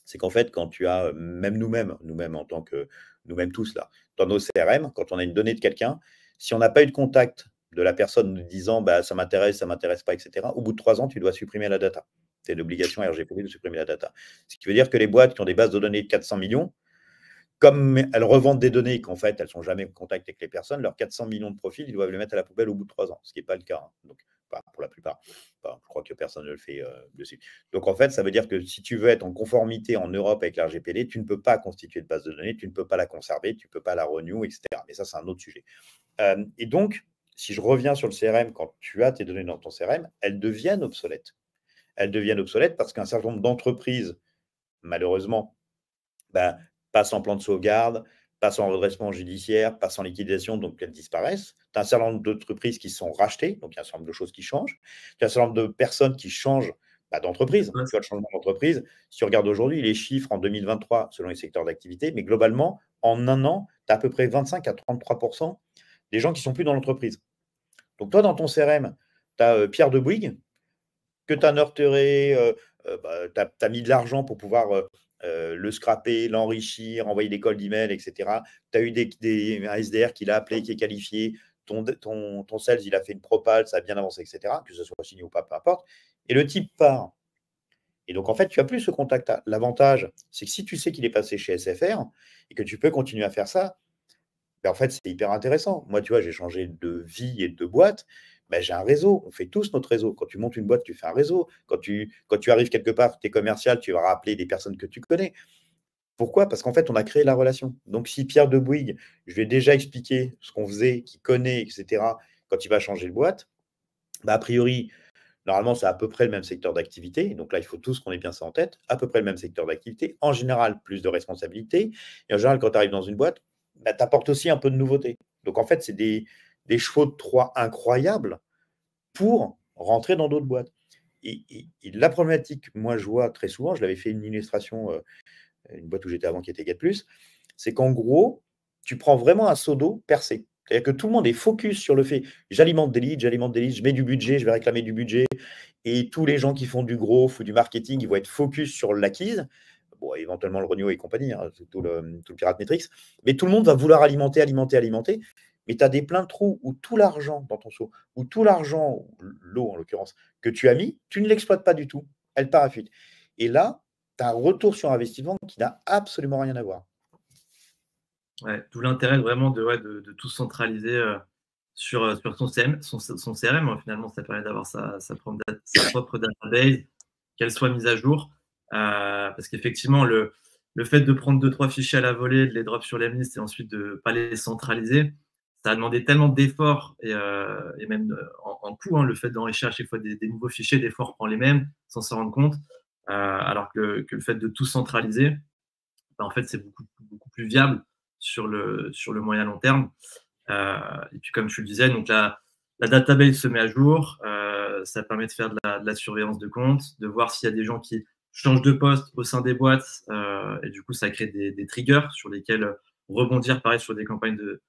C'est qu'en fait, quand tu as, même nous-mêmes en tant que nous-mêmes tous là, dans nos CRM, quand on a une donnée de quelqu'un, si on n'a pas eu de contact de la personne nous disant bah, ça m'intéresse pas, etc., au bout de 3 ans, tu dois supprimer la data. C'est l'obligation RGPD de supprimer la data. Ce qui veut dire que les boîtes qui ont des bases de données de 400 millions, comme elles revendent des données qu'en fait, elles ne sont jamais en contact avec les personnes, leurs 400 millions de profils, ils doivent les mettre à la poubelle au bout de 3 ans, ce qui n'est pas le cas. Hein. Donc, pour la plupart. Enfin, je crois que personne ne le fait dessus. Donc, en fait, ça veut dire que si tu veux être en conformité en Europe avec la RGPD, tu ne peux pas constituer de base de données, tu ne peux pas la conserver, tu ne peux pas la renew, etc. Mais ça, c'est un autre sujet. Et donc, si je reviens sur le CRM, quand tu as tes données dans ton CRM, elles deviennent obsolètes. Elles deviennent obsolètes parce qu'un certain nombre d'entreprises, malheureusement, ben, passent en plan de sauvegarde, passent en redressement judiciaire, passent en liquidation, donc elles disparaissent. Tu as un certain nombre d'entreprises qui sont rachetées, donc il y a un certain nombre de choses qui changent. Tu as un certain nombre de personnes qui changent d'entreprise. Tu vois, le changement d'entreprise, si tu regardes aujourd'hui les chiffres en 2023 selon les secteurs d'activité, mais globalement, en un an, tu as à peu près 25 à 33% des gens qui ne sont plus dans l'entreprise. Donc toi, dans ton CRM, tu as Pierre de Bouygues, que tu as nurturé, tu as mis de l'argent pour pouvoir le scraper, l'enrichir, envoyer des cold email, etc. Tu as eu un SDR qui l'a appelé, qui est qualifié, ton sales, il a fait une propale, ça a bien avancé, etc. Que ce soit signé ou pas, peu importe. Et le type part. Et donc, en fait, tu n'as plus ce contact. L'avantage, c'est que si tu sais qu'il est passé chez SFR et que tu peux continuer à faire ça, ben, en fait, c'est hyper intéressant. Moi, tu vois, j'ai changé de vie et de boîte. Ben, j'ai un réseau. On fait tous notre réseau. Quand tu montes une boîte, tu fais un réseau. Quand tu arrives quelque part, tu es commercial, tu vas rappeler des personnes que tu connais. Pourquoi? Parce qu'en fait, on a créé la relation. Donc, si Pierre de Bouygues, je lui ai déjà expliqué ce qu'on faisait, qu'il connaît, etc., quand il va changer de boîte, ben, a priori, normalement, c'est à peu près le même secteur d'activité. Donc là, il faut tous qu'on ait bien ça en tête. À peu près le même secteur d'activité. En général, plus de responsabilités. Et en général, quand tu arrives dans une boîte, bah, tu apportes aussi un peu de nouveauté. Donc en fait, c'est des chevaux de Troie incroyables pour rentrer dans d'autres boîtes. Et la problématique, moi, je vois très souvent, je l'avais fait une illustration, une boîte où j'étais avant qui était Get+, c'est qu'en gros, tu prends vraiment un seau d'eau percé. C'est-à-dire que tout le monde est focus sur le fait, j'alimente des leads, je mets du budget, je vais réclamer du budget. Et tous les gens qui font du growth ou du marketing, ils vont être focus sur l'acquise. Bon, éventuellement le Renio et compagnie, hein, tout le Pirate Metrics. Mais tout le monde va vouloir alimenter. Mais tu as des pleins de trous où tout l'argent dans ton seau, ou tout l'argent, l'eau en l'occurrence, que tu as mis, tu ne l'exploites pas du tout. Elle part à fuite. Et là, tu as un retour sur investissement qui n'a absolument rien à voir. Ouais, d'où l'intérêt vraiment de tout centraliser sur son CRM. Son CRM, finalement, ça permet d'avoir sa propre database, qu'elle soit mise à jour. Parce qu'effectivement, le fait de prendre 2-3 fichiers à la volée, de les drop sur les listes et ensuite de ne pas les centraliser, ça a demandé tellement d'efforts et même en coût, hein, le fait d'enrichir à chaque fois des nouveaux fichiers, des fois on reprend les mêmes sans s'en rendre compte. Alors que le fait de tout centraliser, bah, en fait, c'est beaucoup plus viable sur le moyen long terme. Et puis, comme tu le disais, donc la database se met à jour. Ça permet de faire de la surveillance de compte, de voir s'il y a des gens qui changent de poste au sein des boîtes. Et du coup, ça crée des triggers sur lesquels rebondir, pareil, sur des campagnes de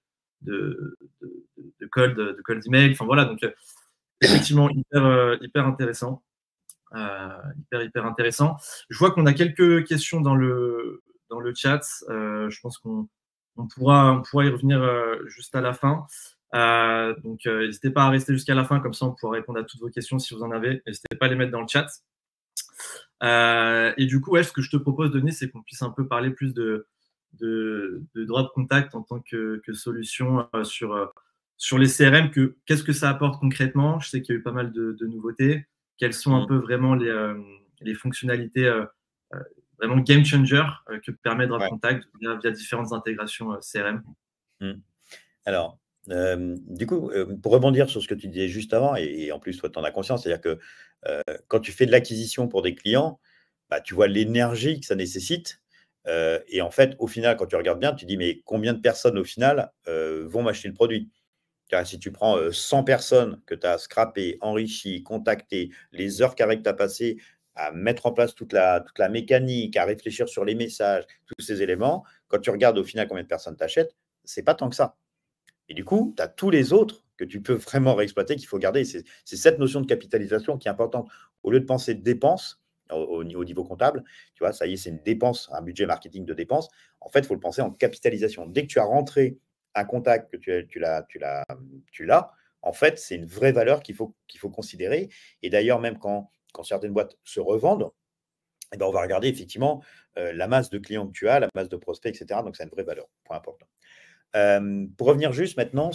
cold email. Enfin, voilà, donc effectivement, hyper intéressant. Hyper intéressant. Je vois qu'on a quelques questions dans le chat. Je pense qu'on pourra y revenir juste à la fin. Donc, n'hésitez pas à rester jusqu'à la fin, comme ça on pourra répondre à toutes vos questions si vous en avez. N'hésitez pas à les mettre dans le chat. Et du coup, ouais, ce que je te propose, Denis, c'est qu'on puisse un peu parler plus de Drop Contact en tant que solution sur les CRM. Qu'est-ce que ça apporte concrètement? Je sais qu'il y a eu pas mal de nouveautés. Quelles sont un peu vraiment les fonctionnalités vraiment game changer que permet Drop Contact via différentes intégrations CRM? Alors, du coup, pour rebondir sur ce que tu disais juste avant, et en plus, toi, tu en as conscience, c'est-à-dire que quand tu fais de l'acquisition pour des clients, bah, tu vois l'énergie que ça nécessite. Et en fait, au final, quand tu regardes bien, tu dis, mais combien de personnes, au final, vont m'acheter le produit? Car si tu prends 100 personnes que tu as scrappées, enrichies, contactées, les heures carrées que tu as passées à mettre en place toute la mécanique, à réfléchir sur les messages, tous ces éléments, quand tu regardes au final combien de personnes t'achètent, c'est pas tant que ça. Et du coup, tu as tous les autres que tu peux vraiment réexploiter, qu'il faut garder. C'est cette notion de capitalisation qui est importante. Au lieu de penser dépenses au niveau comptable, tu vois, ça y est, c'est une dépense, un budget marketing de dépenses. En fait, il faut le penser en capitalisation. Dès que tu as rentré un contact, que tu l'as, en fait, c'est une vraie valeur qu'il faut considérer. Et d'ailleurs, même quand certaines boîtes se revendent, eh ben, on va regarder effectivement la masse de clients que tu as, la masse de prospects, etc. Donc, c'est une vraie valeur, point important. Pour revenir juste maintenant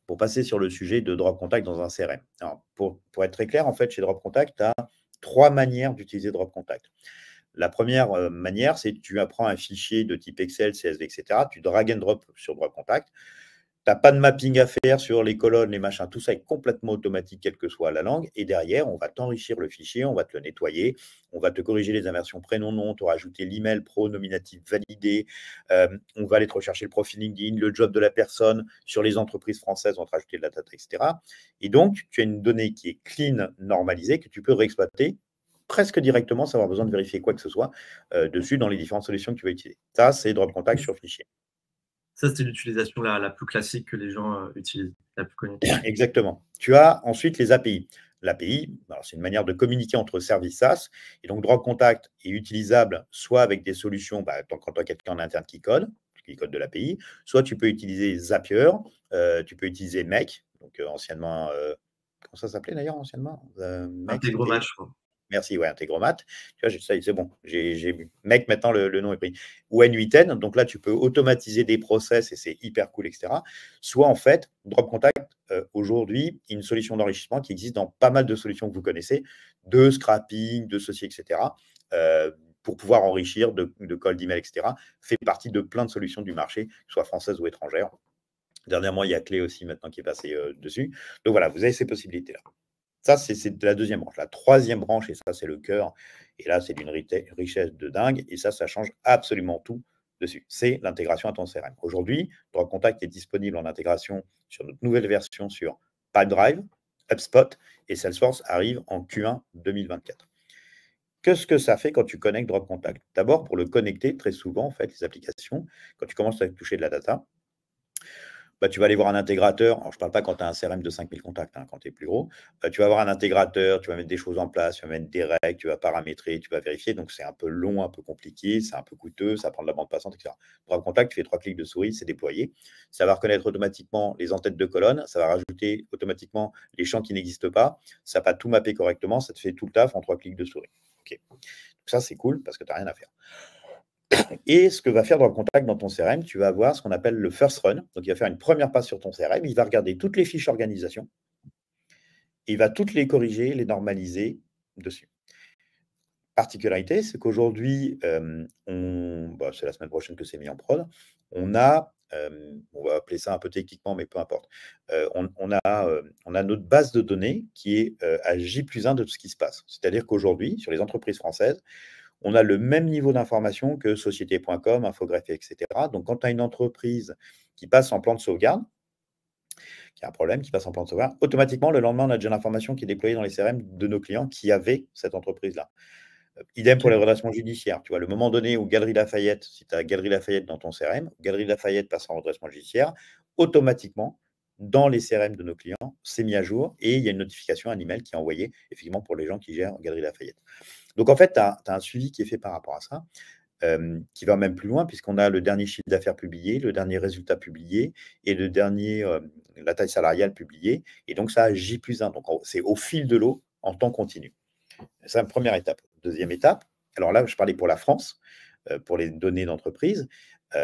pour passer sur le sujet de Drop Contact dans un CRM. Alors, pour être très clair, en fait, chez Drop Contact, tu as 3 manières d'utiliser Drop Contact. La première manière, c'est que tu apprends un fichier de type Excel, CSV, etc. Tu drag and drop sur Drop Contact. Tu n'as pas de mapping à faire sur les colonnes, les machins, tout ça est complètement automatique, quelle que soit la langue. Et derrière, on va t'enrichir le fichier, on va te le nettoyer, on va te corriger les inversions prénom-nom, te rajouter l'email pro nominatif validé, on va aller te rechercher le profil LinkedIn, le job de la personne. Sur les entreprises françaises, on va te rajouter de la data, etc. Et donc, tu as une donnée qui est clean, normalisée, que tu peux réexploiter presque directement sans avoir besoin de vérifier quoi que ce soit dessus dans les différentes solutions que tu vas utiliser. Ça, c'est Drop Contact sur fichier. Ça, c'est l'utilisation la plus classique que les gens utilisent, la plus connue. Exactement. Tu as ensuite les API. L'API, c'est une manière de communiquer entre services SaaS. Et donc, Drop Contact est utilisable soit avec des solutions, quand tu as quelqu'un en interne qui code de l'API, soit tu peux utiliser Zapier, tu peux utiliser Make, donc anciennement, comment ça s'appelait d'ailleurs anciennement Make, Integromat, je crois. Merci, ouais, Integromat. Tu vois, c'est bon. Mec, maintenant, le nom est pris. Ou N8N. Donc là, tu peux automatiser des process et c'est hyper cool, etc. Soit, en fait, Drop Contact, aujourd'hui, une solution d'enrichissement qui existe dans pas mal de solutions que vous connaissez, de scrapping, de ceci, etc. Pour pouvoir enrichir de cold email, etc. Fait partie de plein de solutions du marché, que ce soit françaises ou étrangères. Dernièrement, il y a Clé aussi maintenant qui est passé dessus. Donc voilà, vous avez ces possibilités-là. Ça, c'est la deuxième branche. La troisième branche, et ça, c'est le cœur, et là, c'est d'une richesse de dingue, et ça change absolument tout dessus. C'est l'intégration à ton CRM. Aujourd'hui, Drop Contact est disponible en intégration sur notre nouvelle version sur Pipedrive, HubSpot et Salesforce arrivent en Q1 2024. Qu'est-ce que ça fait quand tu connectes Drop Contact? D'abord, pour le connecter, très souvent, en fait, les applications, quand tu commences à toucher de la data, bah, tu vas aller voir un intégrateur. Alors, je ne parle pas quand tu as un CRM de 5000 contacts, hein, quand tu es plus gros. Tu vas avoir un intégrateur, tu vas mettre des choses en place, tu vas mettre des règles, tu vas paramétrer, tu vas vérifier. Donc, c'est un peu long, un peu compliqué, c'est un peu coûteux, ça prend de la bande passante, etc. Drop Contact, tu fais 3 clics de souris, c'est déployé. Ça va reconnaître automatiquement les en-têtes de colonne, ça va rajouter automatiquement les champs qui n'existent pas, ça va tout mapper correctement, ça te fait tout le taf en 3 clics de souris. OK. Donc ça, c'est cool parce que tu n'as rien à faire. Et ce que va faire Contact dans ton CRM, tu vas avoir ce qu'on appelle le first run. Donc, il va faire une première passe sur ton CRM, il va regarder toutes les fiches organisation, il va toutes les corriger, les normaliser dessus. Particularité, c'est qu'aujourd'hui, c'est la semaine prochaine que c'est mis en prod, on a, on va appeler ça un peu techniquement, mais peu importe, on a notre base de données qui est à J+1 de tout ce qui se passe. C'est-à-dire qu'aujourd'hui, sur les entreprises françaises, on a le même niveau d'information que société.com, Infographie, etc. Donc, quand tu as une entreprise qui passe en plan de sauvegarde, qui a un problème, qui passe en plan de sauvegarde, automatiquement, le lendemain, on a déjà l'information qui est déployée dans les CRM de nos clients qui avaient cette entreprise-là. Idem pour les redressements judiciaires. Tu vois, le moment donné où Galerie Lafayette, si tu as Galerie Lafayette dans ton CRM, Galerie Lafayette passe en redressement judiciaire, automatiquement, dans les CRM de nos clients, c'est mis à jour et il y a une notification, un email qui est envoyé, effectivement, pour les gens qui gèrent Galerie Lafayette. Donc, en fait, tu as un suivi qui est fait par rapport à ça, qui va même plus loin, puisqu'on a le dernier chiffre d'affaires publié, le dernier résultat publié et le dernier, la taille salariale publiée. Et donc, ça a J+1. Donc, c'est au fil de l'eau en temps continu. C'est la première étape. Deuxième étape, alors là, je parlais pour la France, pour les données d'entreprise,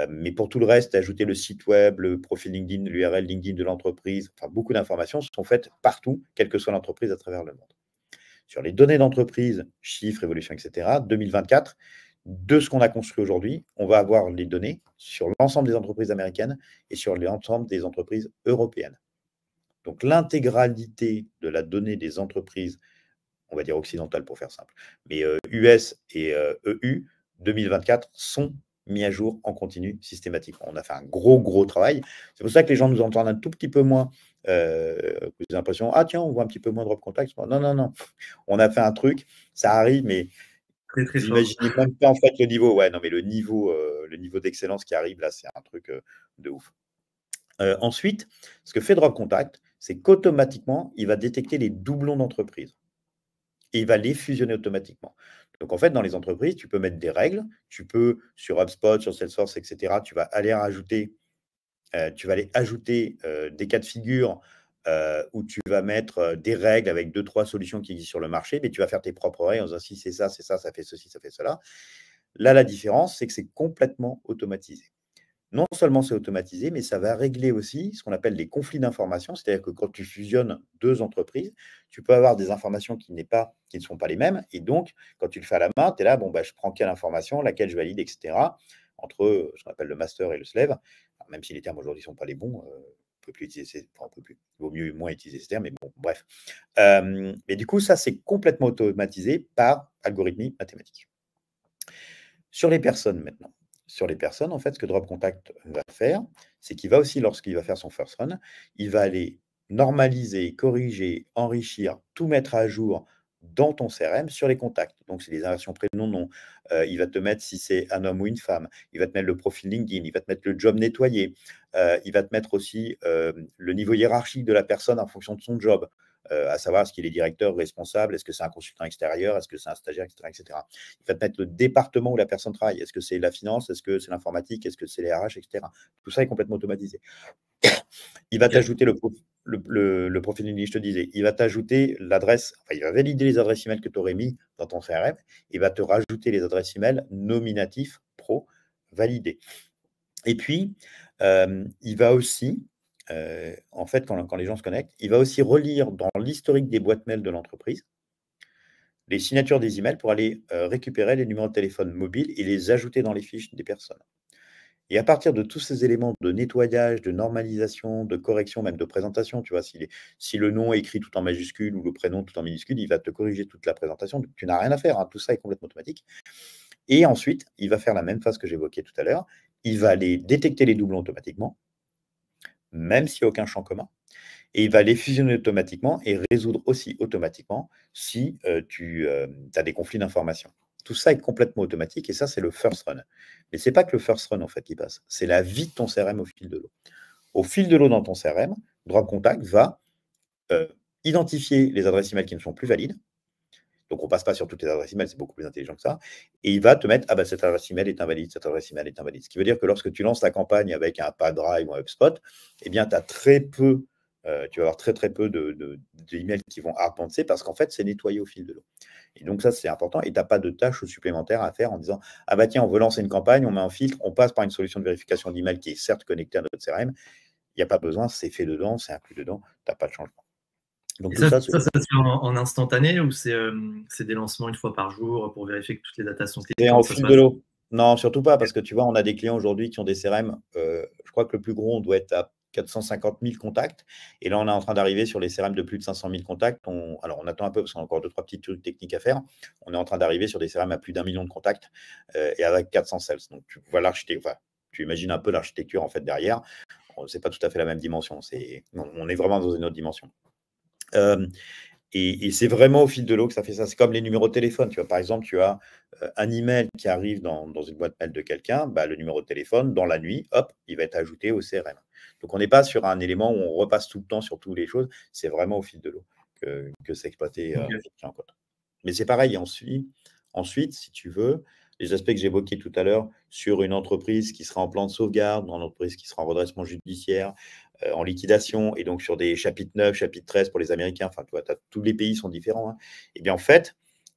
mais pour tout le reste, ajouter le site web, le profil LinkedIn, l'URL LinkedIn de l'entreprise, enfin, beaucoup d'informations sont faites partout, quelle que soit l'entreprise à travers le monde. Sur les données d'entreprise, chiffres, évolution, etc., 2024, de ce qu'on a construit aujourd'hui, on va avoir les données sur l'ensemble des entreprises américaines et sur l'ensemble des entreprises européennes. Donc, l'intégralité de la donnée des entreprises, on va dire occidentales pour faire simple, mais US et EU 2024 sont mis à jour en continu systématiquement. On a fait un gros travail. C'est pour ça que les gens nous entendent un tout petit peu moins. Vous avez l'impression, ah tiens, on voit un petit peu moins de drop contact. Non. On a fait un truc, ça arrive, mais Très, très vous fort. imaginez même pas en fait le niveau. Ouais, non, mais le niveau d'excellence qui arrive là, c'est un truc de ouf. Ensuite, ce que fait Drop Contact, c'est qu'automatiquement, il va détecter les doublons d'entreprise et il va les fusionner automatiquement. Donc, en fait, dans les entreprises, tu peux mettre des règles. Tu peux, sur HubSpot, sur Salesforce, etc., tu vas aller ajouter des cas de figure où tu vas mettre des règles avec 2-3 solutions qui existent sur le marché, mais tu vas faire tes propres règles en disant si c'est ça, ça fait ceci, ça fait cela. Là, la différence, c'est que c'est complètement automatisé. Non seulement c'est automatisé, mais ça va régler aussi ce qu'on appelle les conflits d'informations. C'est-à-dire que quand tu fusionnes deux entreprises, tu peux avoir des informations qui ne sont pas les mêmes. Et donc, quand tu le fais à la main, tu es là, je prends quelle information, laquelle je valide, etc. Entre ce qu'on appelle le master et le slave. Alors, même si les termes aujourd'hui ne sont pas les bons, on peut plus utiliser, on peut plus. Il vaut mieux moins utiliser ces termes, mais bon, bref. Mais du coup, ça, c'est complètement automatisé par algorithmie mathématique. Sur les personnes maintenant. Sur les personnes, en fait, ce que Drop Contact va faire, c'est qu'il va aussi, lorsqu'il va faire son first run, il va aller normaliser, corriger, enrichir, tout mettre à jour dans ton CRM sur les contacts. Donc, c'est des inversions prénom-nom. Il va te mettre si c'est un homme ou une femme. Il va te mettre le profil LinkedIn. Il va te mettre le job nettoyé. Il va te mettre aussi le niveau hiérarchique de la personne en fonction de son job. À savoir est-ce qu'il est directeur, responsable, est-ce que c'est un consultant extérieur, est-ce que c'est un stagiaire, etc. Il va te mettre le département où la personne travaille. Est-ce que c'est la finance, est-ce que c'est l'informatique, est-ce que c'est les RH, etc. Tout ça est complètement automatisé. Il va t'ajouter le profil LinkedIn, je te disais. Il va t'ajouter l'adresse, enfin, il va valider les adresses email que tu aurais mis dans ton CRM. Il va te rajouter les adresses email nominatifs pro validées. Et puis, il va aussi, en fait, quand les gens se connectent, il va aussi relire dans l'historique des boîtes mail de l'entreprise les signatures des emails pour aller récupérer les numéros de téléphone mobiles et les ajouter dans les fiches des personnes. Et à partir de tous ces éléments de nettoyage, de normalisation, de correction, même de présentation, tu vois, si le nom est écrit tout en majuscule ou le prénom tout en minuscule, il va te corriger toute la présentation. Tu n'as rien à faire, hein, tout ça est complètement automatique. Et ensuite, il va faire la même phase que j'évoquais tout à l'heure. Il va aller détecter les doublons automatiquement, même s'il n'y a aucun champ commun. et il va les fusionner automatiquement et résoudre aussi automatiquement si tu as des conflits d'informations. Tout ça est complètement automatique et ça, c'est le first run. Mais ce n'est pas que le first run en fait qui passe, c'est la vie de ton CRM au fil de l'eau. Au fil de l'eau dans ton CRM, Drop Contact va identifier les adresses email qui ne sont plus valides. Donc, on ne passe pas sur toutes les adresses email, c'est beaucoup plus intelligent que ça. Et il va te mettre, ah ben, cette adresse email est invalide, cette adresse email est invalide. Ce qui veut dire que lorsque tu lances ta campagne avec un Pipedrive ou un HubSpot, eh bien, tu as très peu, tu vas avoir très, très peu d'emails qui vont arpenter parce qu'en fait, c'est nettoyé au fil de l'eau. Et donc, ça, c'est important. Et tu n'as pas de tâches supplémentaires à faire en disant, ah bah tiens, on veut lancer une campagne, on met un filtre, on passe par une solution de vérification d'email qui est certes connectée à notre CRM. Il n'y a pas besoin, c'est fait dedans, c'est inclus dedans, tu n'as pas de changement. Donc, Et tout ça, ça, ça, ça se fait en instantané ou c'est des lancements une fois par jour pour vérifier que toutes les datas sont clean? c'est Comment en ça se fil de passe? l'eau. Non, surtout pas, parce que tu vois, on a des clients aujourd'hui qui ont des CRM. Je crois que le plus gros, on doit être à 450 000 contacts. Et là, on est en train d'arriver sur les CRM de plus de 500 000 contacts. Alors, on attend un peu parce qu'on a encore deux, trois petits trucs techniques à faire. On est en train d'arriver sur des CRM à plus d'1 million de contacts et avec 400 sales. Donc, tu vois l'architecture. Enfin, tu imagines un peu l'architecture en fait derrière. C'est pas tout à fait la même dimension. On est vraiment dans une autre dimension. Et c'est vraiment au fil de l'eau que ça fait ça. C'est comme les numéros de téléphone. Tu vois, par exemple, tu as un email qui arrive dans une boîte mail de quelqu'un, bah, le numéro de téléphone, dans la nuit, hop, il va être ajouté au CRM. Donc, on n'est pas sur un élément où on repasse tout le temps sur toutes les choses. C'est vraiment au fil de l'eau que c'est exploité Ok. en compte. Mais c'est pareil, ensuite, si tu veux, les aspects que j'évoquais tout à l'heure sur une entreprise qui sera en plan de sauvegarde, une entreprise qui sera en redressement judiciaire, en liquidation, et donc sur des chapitres 9, chapitre 13 pour les Américains, enfin, tu vois, tous les pays sont différents, hein. Et bien, en fait,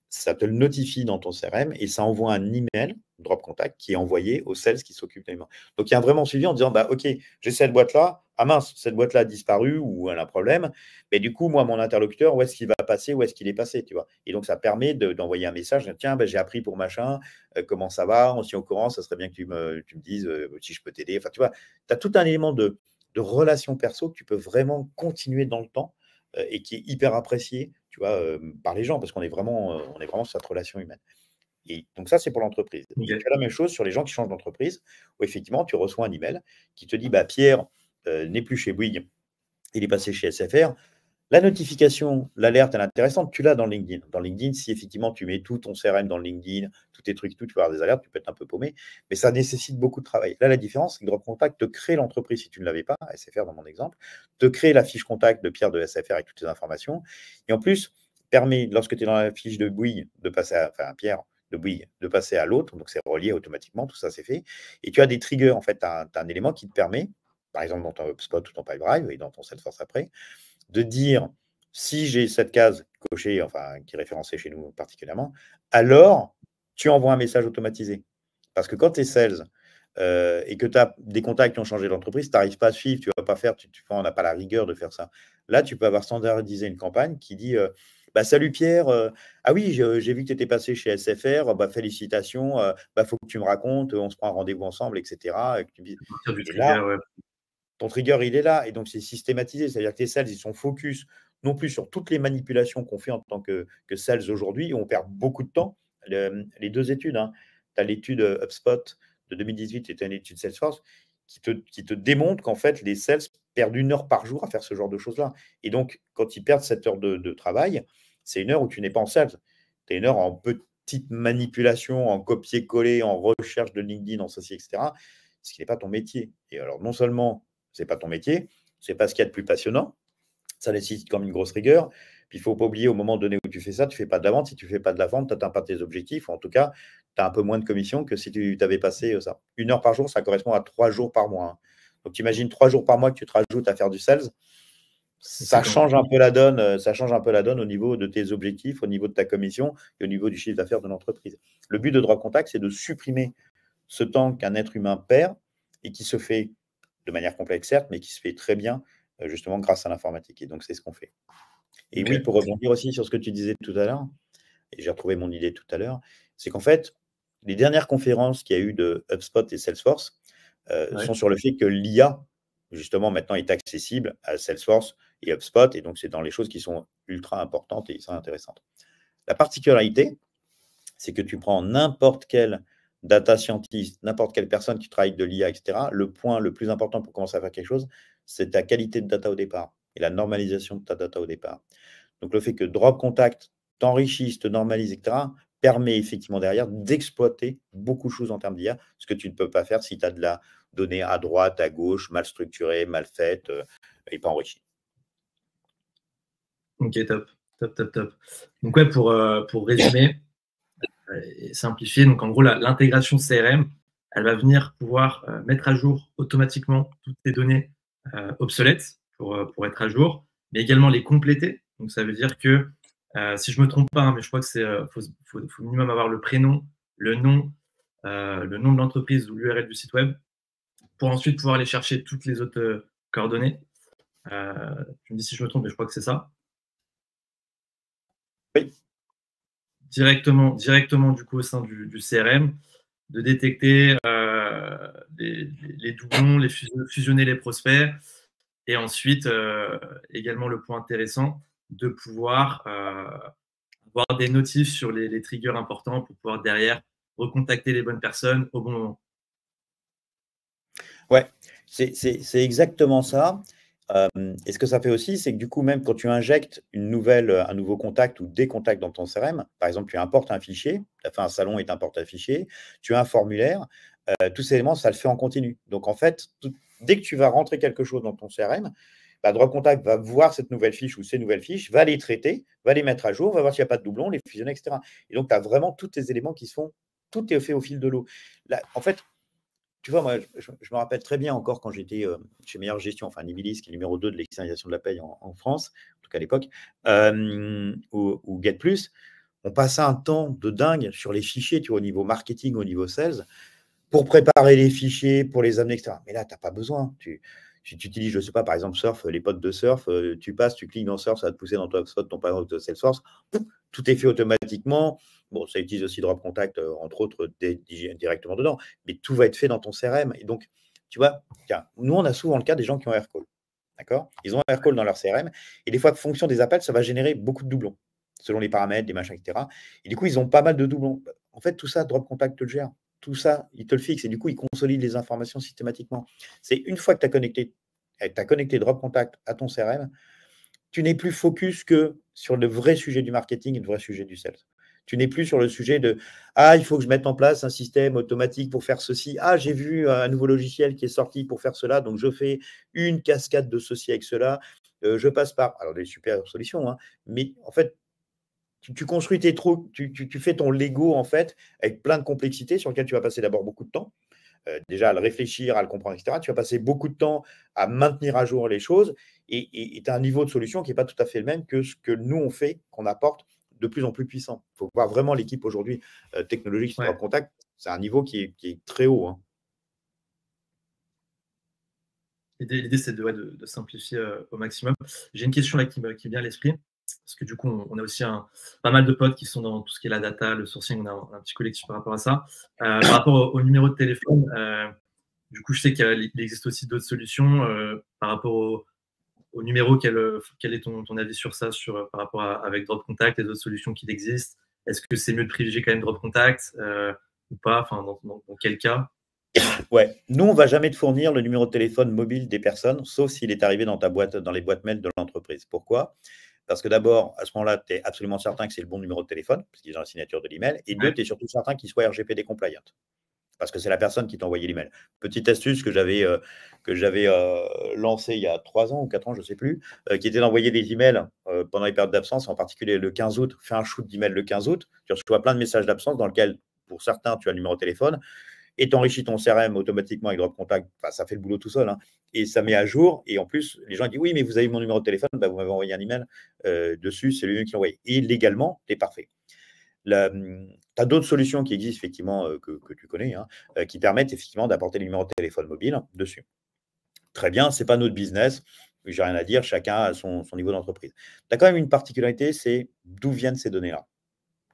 ça te le notifie dans ton CRM et ça envoie un email, drop contact, qui est envoyé aux sales qui s'occupent des mains. Donc, il y a un vraiment suivi en disant, bah, OK, j'ai cette boîte-là. Ah mince, cette boîte-là a disparu ou elle a un problème. Mais du coup, moi, mon interlocuteur, où est-ce qu'il va passer, où est-ce qu'il est passé, tu vois. Et donc, ça permet d'envoyer un message. Tiens, bah, j'ai appris pour machin, comment ça va, on s'y est au courant, ça serait bien que tu me dises si je peux t'aider. Enfin, tu vois, tu as tout un élément de relation perso que tu peux vraiment continuer dans le temps et qui est hyper apprécié, tu vois, par les gens, parce on est vraiment sur cette relation humaine. Et donc ça, c'est pour l'entreprise. Et tu Ok. as la même chose sur les gens qui changent d'entreprise, où effectivement, tu reçois un email qui te dit, bah, Pierre n'est plus chez Bouygues, il est passé chez SFR. La notification, l'alerte, elle est intéressante, tu l'as dans LinkedIn. Dans LinkedIn, si effectivement tu mets tout ton CRM dans LinkedIn, tous tes trucs, tout, tu vas avoir des alertes, tu peux être un peu paumé, mais ça nécessite beaucoup de travail. Là, la différence, c'est que Drop Contact te crée l'entreprise si tu ne l'avais pas, SFR dans mon exemple, te crée la fiche contact de Pierre de SFR avec toutes les informations, et en plus, permet, lorsque tu es dans la fiche de Bouygues, de passer à, enfin, Pierre de Bouygues, de passer à l'autre, donc c'est relié automatiquement, tout ça c'est fait, et tu as des triggers, en fait, tu as, un élément qui te permet, par exemple dans ton HubSpot ou ton Pipedrive, et dans ton Salesforce après, de dire si j'ai cette case cochée, enfin qui est référencée chez nous particulièrement, alors tu envoies un message automatisé. Parce que quand tu es sales et que tu as des contacts qui ont changé d'entreprise, tu n'arrives pas à suivre, tu ne vas pas faire, on n'a pas la rigueur de faire ça. Là, tu peux avoir standardisé une campagne qui dit bah, salut Pierre, ah oui, j'ai vu que tu étais passé chez SFR, bah, félicitations, bah, faut que tu me racontes, on se prend un rendez-vous ensemble, etc. À partir du Et là, trigger, ouais. ton trigger, il est là. Et donc, c'est systématisé. C'est-à-dire que tes sales, ils sont focus non plus sur toutes les manipulations qu'on fait en tant que sales aujourd'hui. On perd beaucoup de temps. Les deux études, hein. Tu as l'étude HubSpot de 2018 et tu as une étude Salesforce qui te démontre qu'en fait, les sales perdent 1 heure par jour à faire ce genre de choses-là. Et donc, quand ils perdent cette heure de travail, c'est 1 heure où tu n'es pas en sales. Tu as 1 heure en petite manipulation, en copier-coller, en recherche de LinkedIn, en ceci, etc. Ce qui n'est pas ton métier. Et alors, non seulement c'est pas ton métier, c'est pas ce qu'il y a de plus passionnant, ça nécessite comme une grosse rigueur. Puis il ne faut pas oublier au moment donné où tu fais ça, tu ne fais pas de la vente. Si tu ne fais pas de la vente, tu n'atteins pas tes objectifs. Ou en tout cas, tu as un peu moins de commission que si tu avais passé ça. 1 heure par jour, ça correspond à 3 jours par mois, hein. Donc tu imagines 3 jours par mois que tu te rajoutes à faire du sales. Ça Conséquent. change un peu la donne, ça change un peu la donne au niveau de tes objectifs, au niveau de ta commission et au niveau du chiffre d'affaires de l'entreprise. Le but de Drop Contact, c'est de supprimer ce temps qu'un être humain perd et qui se fait de manière complexe, certes, mais qui se fait très bien, justement, grâce à l'informatique. Et donc, c'est ce qu'on fait. Et oui, Ok. pour rebondir aussi sur ce que tu disais tout à l'heure, et j'ai retrouvé mon idée tout à l'heure, c'est qu'en fait, les dernières conférences qu'il y a eu de HubSpot et Salesforce Ouais. sont sur le fait que l'IA, justement, maintenant est accessible à Salesforce et HubSpot. Et donc, c'est dans les choses qui sont ultra importantes et ultra intéressantes. La particularité, c'est que tu prends n'importe quel data scientist, n'importe quelle personne qui travaille de l'IA, etc. Le point le plus important pour commencer à faire quelque chose, c'est ta qualité de data au départ. et la normalisation de ta data au départ. Donc, le fait que Drop Contact t'enrichisse, te normalise, etc., permet effectivement derrière d'exploiter beaucoup de choses en termes d'IA, ce que tu ne peux pas faire si tu as de la donnée à droite, à gauche, mal structurée, mal faite et pas enrichie. Ok, top, top, top, top. Donc ouais, pour résumer et simplifier, donc en gros, l'intégration CRM, elle va venir pouvoir mettre à jour automatiquement toutes les données obsolètes pour être à jour, mais également les compléter. Donc ça veut dire que, si je ne me trompe pas, hein, mais je crois que c'est faut minimum avoir le prénom, le nom de l'entreprise ou l'URL du site web, pour ensuite pouvoir aller chercher toutes les autres coordonnées. Tu me dis si je me trompe, mais je crois que c'est ça. Oui. Directement du coup au sein du CRM, de détecter les doublons, fusionner les prospects, et ensuite également le point intéressant de pouvoir avoir des notifs sur les triggers importants pour pouvoir derrière recontacter les bonnes personnes au bon moment. Ouais, c'est exactement ça. Et ce que ça fait aussi, c'est que du coup, même quand tu injectes un nouveau contact ou des contacts dans ton CRM, par exemple, tu importes un fichier, tu as fait un salon et tu importes un fichier, tu as un formulaire, tous ces éléments, ça le fait en continu. Donc, en fait, dès que tu vas rentrer quelque chose dans ton CRM, bah, Drop Contact va voir cette nouvelle fiche ou ces nouvelles fiches, va les traiter, va les mettre à jour, va voir s'il n'y a pas de doublons, les fusionner, etc. Et donc, tu as vraiment tous tes éléments qui se font, tout est fait au fil de l'eau. Là, en fait, tu vois, moi, je me rappelle très bien encore quand j'étais chez Meilleure Gestion, enfin Nibilis, qui est numéro 2 de l'externalisation de la paye en France, en tout cas à l'époque, ou GetPlus, on passait un temps de dingue sur les fichiers, tu vois, au niveau marketing, au niveau sales, pour préparer les fichiers, pour les amener, etc. Mais là, tu n'as pas besoin. Si tu utilises, je ne sais pas, par exemple, Surf, les pods de Surf, tu passes, tu cliques dans Surf, ça va te pousser dans ton HubSpot, ton panneau de Salesforce, tout est fait automatiquement. Bon, ça utilise aussi Drop Contact, entre autres, directement dedans, mais tout va être fait dans ton CRM. Et donc, tu vois, tiens, nous, on a souvent le cas des gens qui ont Aircall. D'accord? Ils ont Aircall dans leur CRM, et des fois, fonction des appels, ça va générer beaucoup de doublons, selon les paramètres, des machins, etc. Et du coup, ils ont pas mal de doublons. En fait, tout ça, Drop Contact te le gère. Tout ça, il te le fixe, et du coup, il consolide les informations systématiquement. C'est une fois que tu as connecté Drop Contact à ton CRM, tu n'es plus focus que sur le vrai sujet du marketing et le vrai sujet du sales. Tu n'es plus sur le sujet de il faut que je mette en place un système automatique pour faire ceci. J'ai vu un nouveau logiciel qui est sorti pour faire cela, donc je fais une cascade de ceci avec cela. Je passe par alors des super solutions, hein, mais en fait, tu construis tes trous, tu fais ton Lego en fait avec plein de complexités sur lesquelles tu vas passer d'abord beaucoup de temps. Déjà à le réfléchir, à le comprendre, etc. Tu vas passer beaucoup de temps à maintenir à jour les choses, et tu as un niveau de solution qui n'est pas tout à fait le même que ce que nous, on fait, qu'on apporte de plus en plus puissant. Il faut voir vraiment l'équipe aujourd'hui technologique sur Ouais. Contact. C'est un niveau qui est très haut, hein. L'idée, c'est de simplifier au maximum. J'ai une question là qui me vient à l'esprit, parce que du coup, on a aussi pas mal de potes qui sont dans tout ce qui est la data, le sourcing, on a un petit collectif par rapport à ça. Par rapport au numéro de téléphone, du coup, je sais qu'il existe aussi d'autres solutions par rapport au numéro. Quel est ton avis sur ça, par rapport avec Drop Contact, les autres solutions qui existent? Est-ce que c'est mieux de privilégier quand même Drop Contact ou pas? Enfin, dans quel cas? Ouais, nous, on ne va jamais te fournir le numéro de téléphone mobile des personnes, sauf s'il est arrivé dans ta boîte, dans les boîtes mail de l'entreprise. Pourquoi? Parce que d'abord, à ce moment-là, tu es absolument certain que c'est le bon numéro de téléphone, parce qu'il est dans la signature de l'email. Et deux, Ouais. tu es surtout certain qu'il soit RGPD compliant, parce que c'est la personne qui t'a envoyé l'email. Petite astuce que j'avais lancée il y a 3 ans ou 4 ans, je ne sais plus, qui était d'envoyer des emails pendant les périodes d'absence, en particulier le 15 août. Fais un shoot d'email le 15 août. Tu reçois plein de messages d'absence dans lequel, pour certains, tu as le numéro de téléphone, et tu enrichis ton CRM automatiquement avec Drop Contact. Enfin, ça fait le boulot tout seul, hein. Et ça met à jour. Et en plus, les gens disent oui, mais vous avez mon numéro de téléphone, bah, vous m'avez envoyé un email dessus, c'est lui qui l'a envoyé. Et légalement, tu es parfait. Tu as d'autres solutions qui existent effectivement que tu connais, hein, qui permettent effectivement d'apporter le numéro de téléphone mobile dessus. Très bien, ce n'est pas notre business. J'ai rien à dire, chacun a son niveau d'entreprise. Tu as quand même une particularité, c'est d'où viennent ces données-là.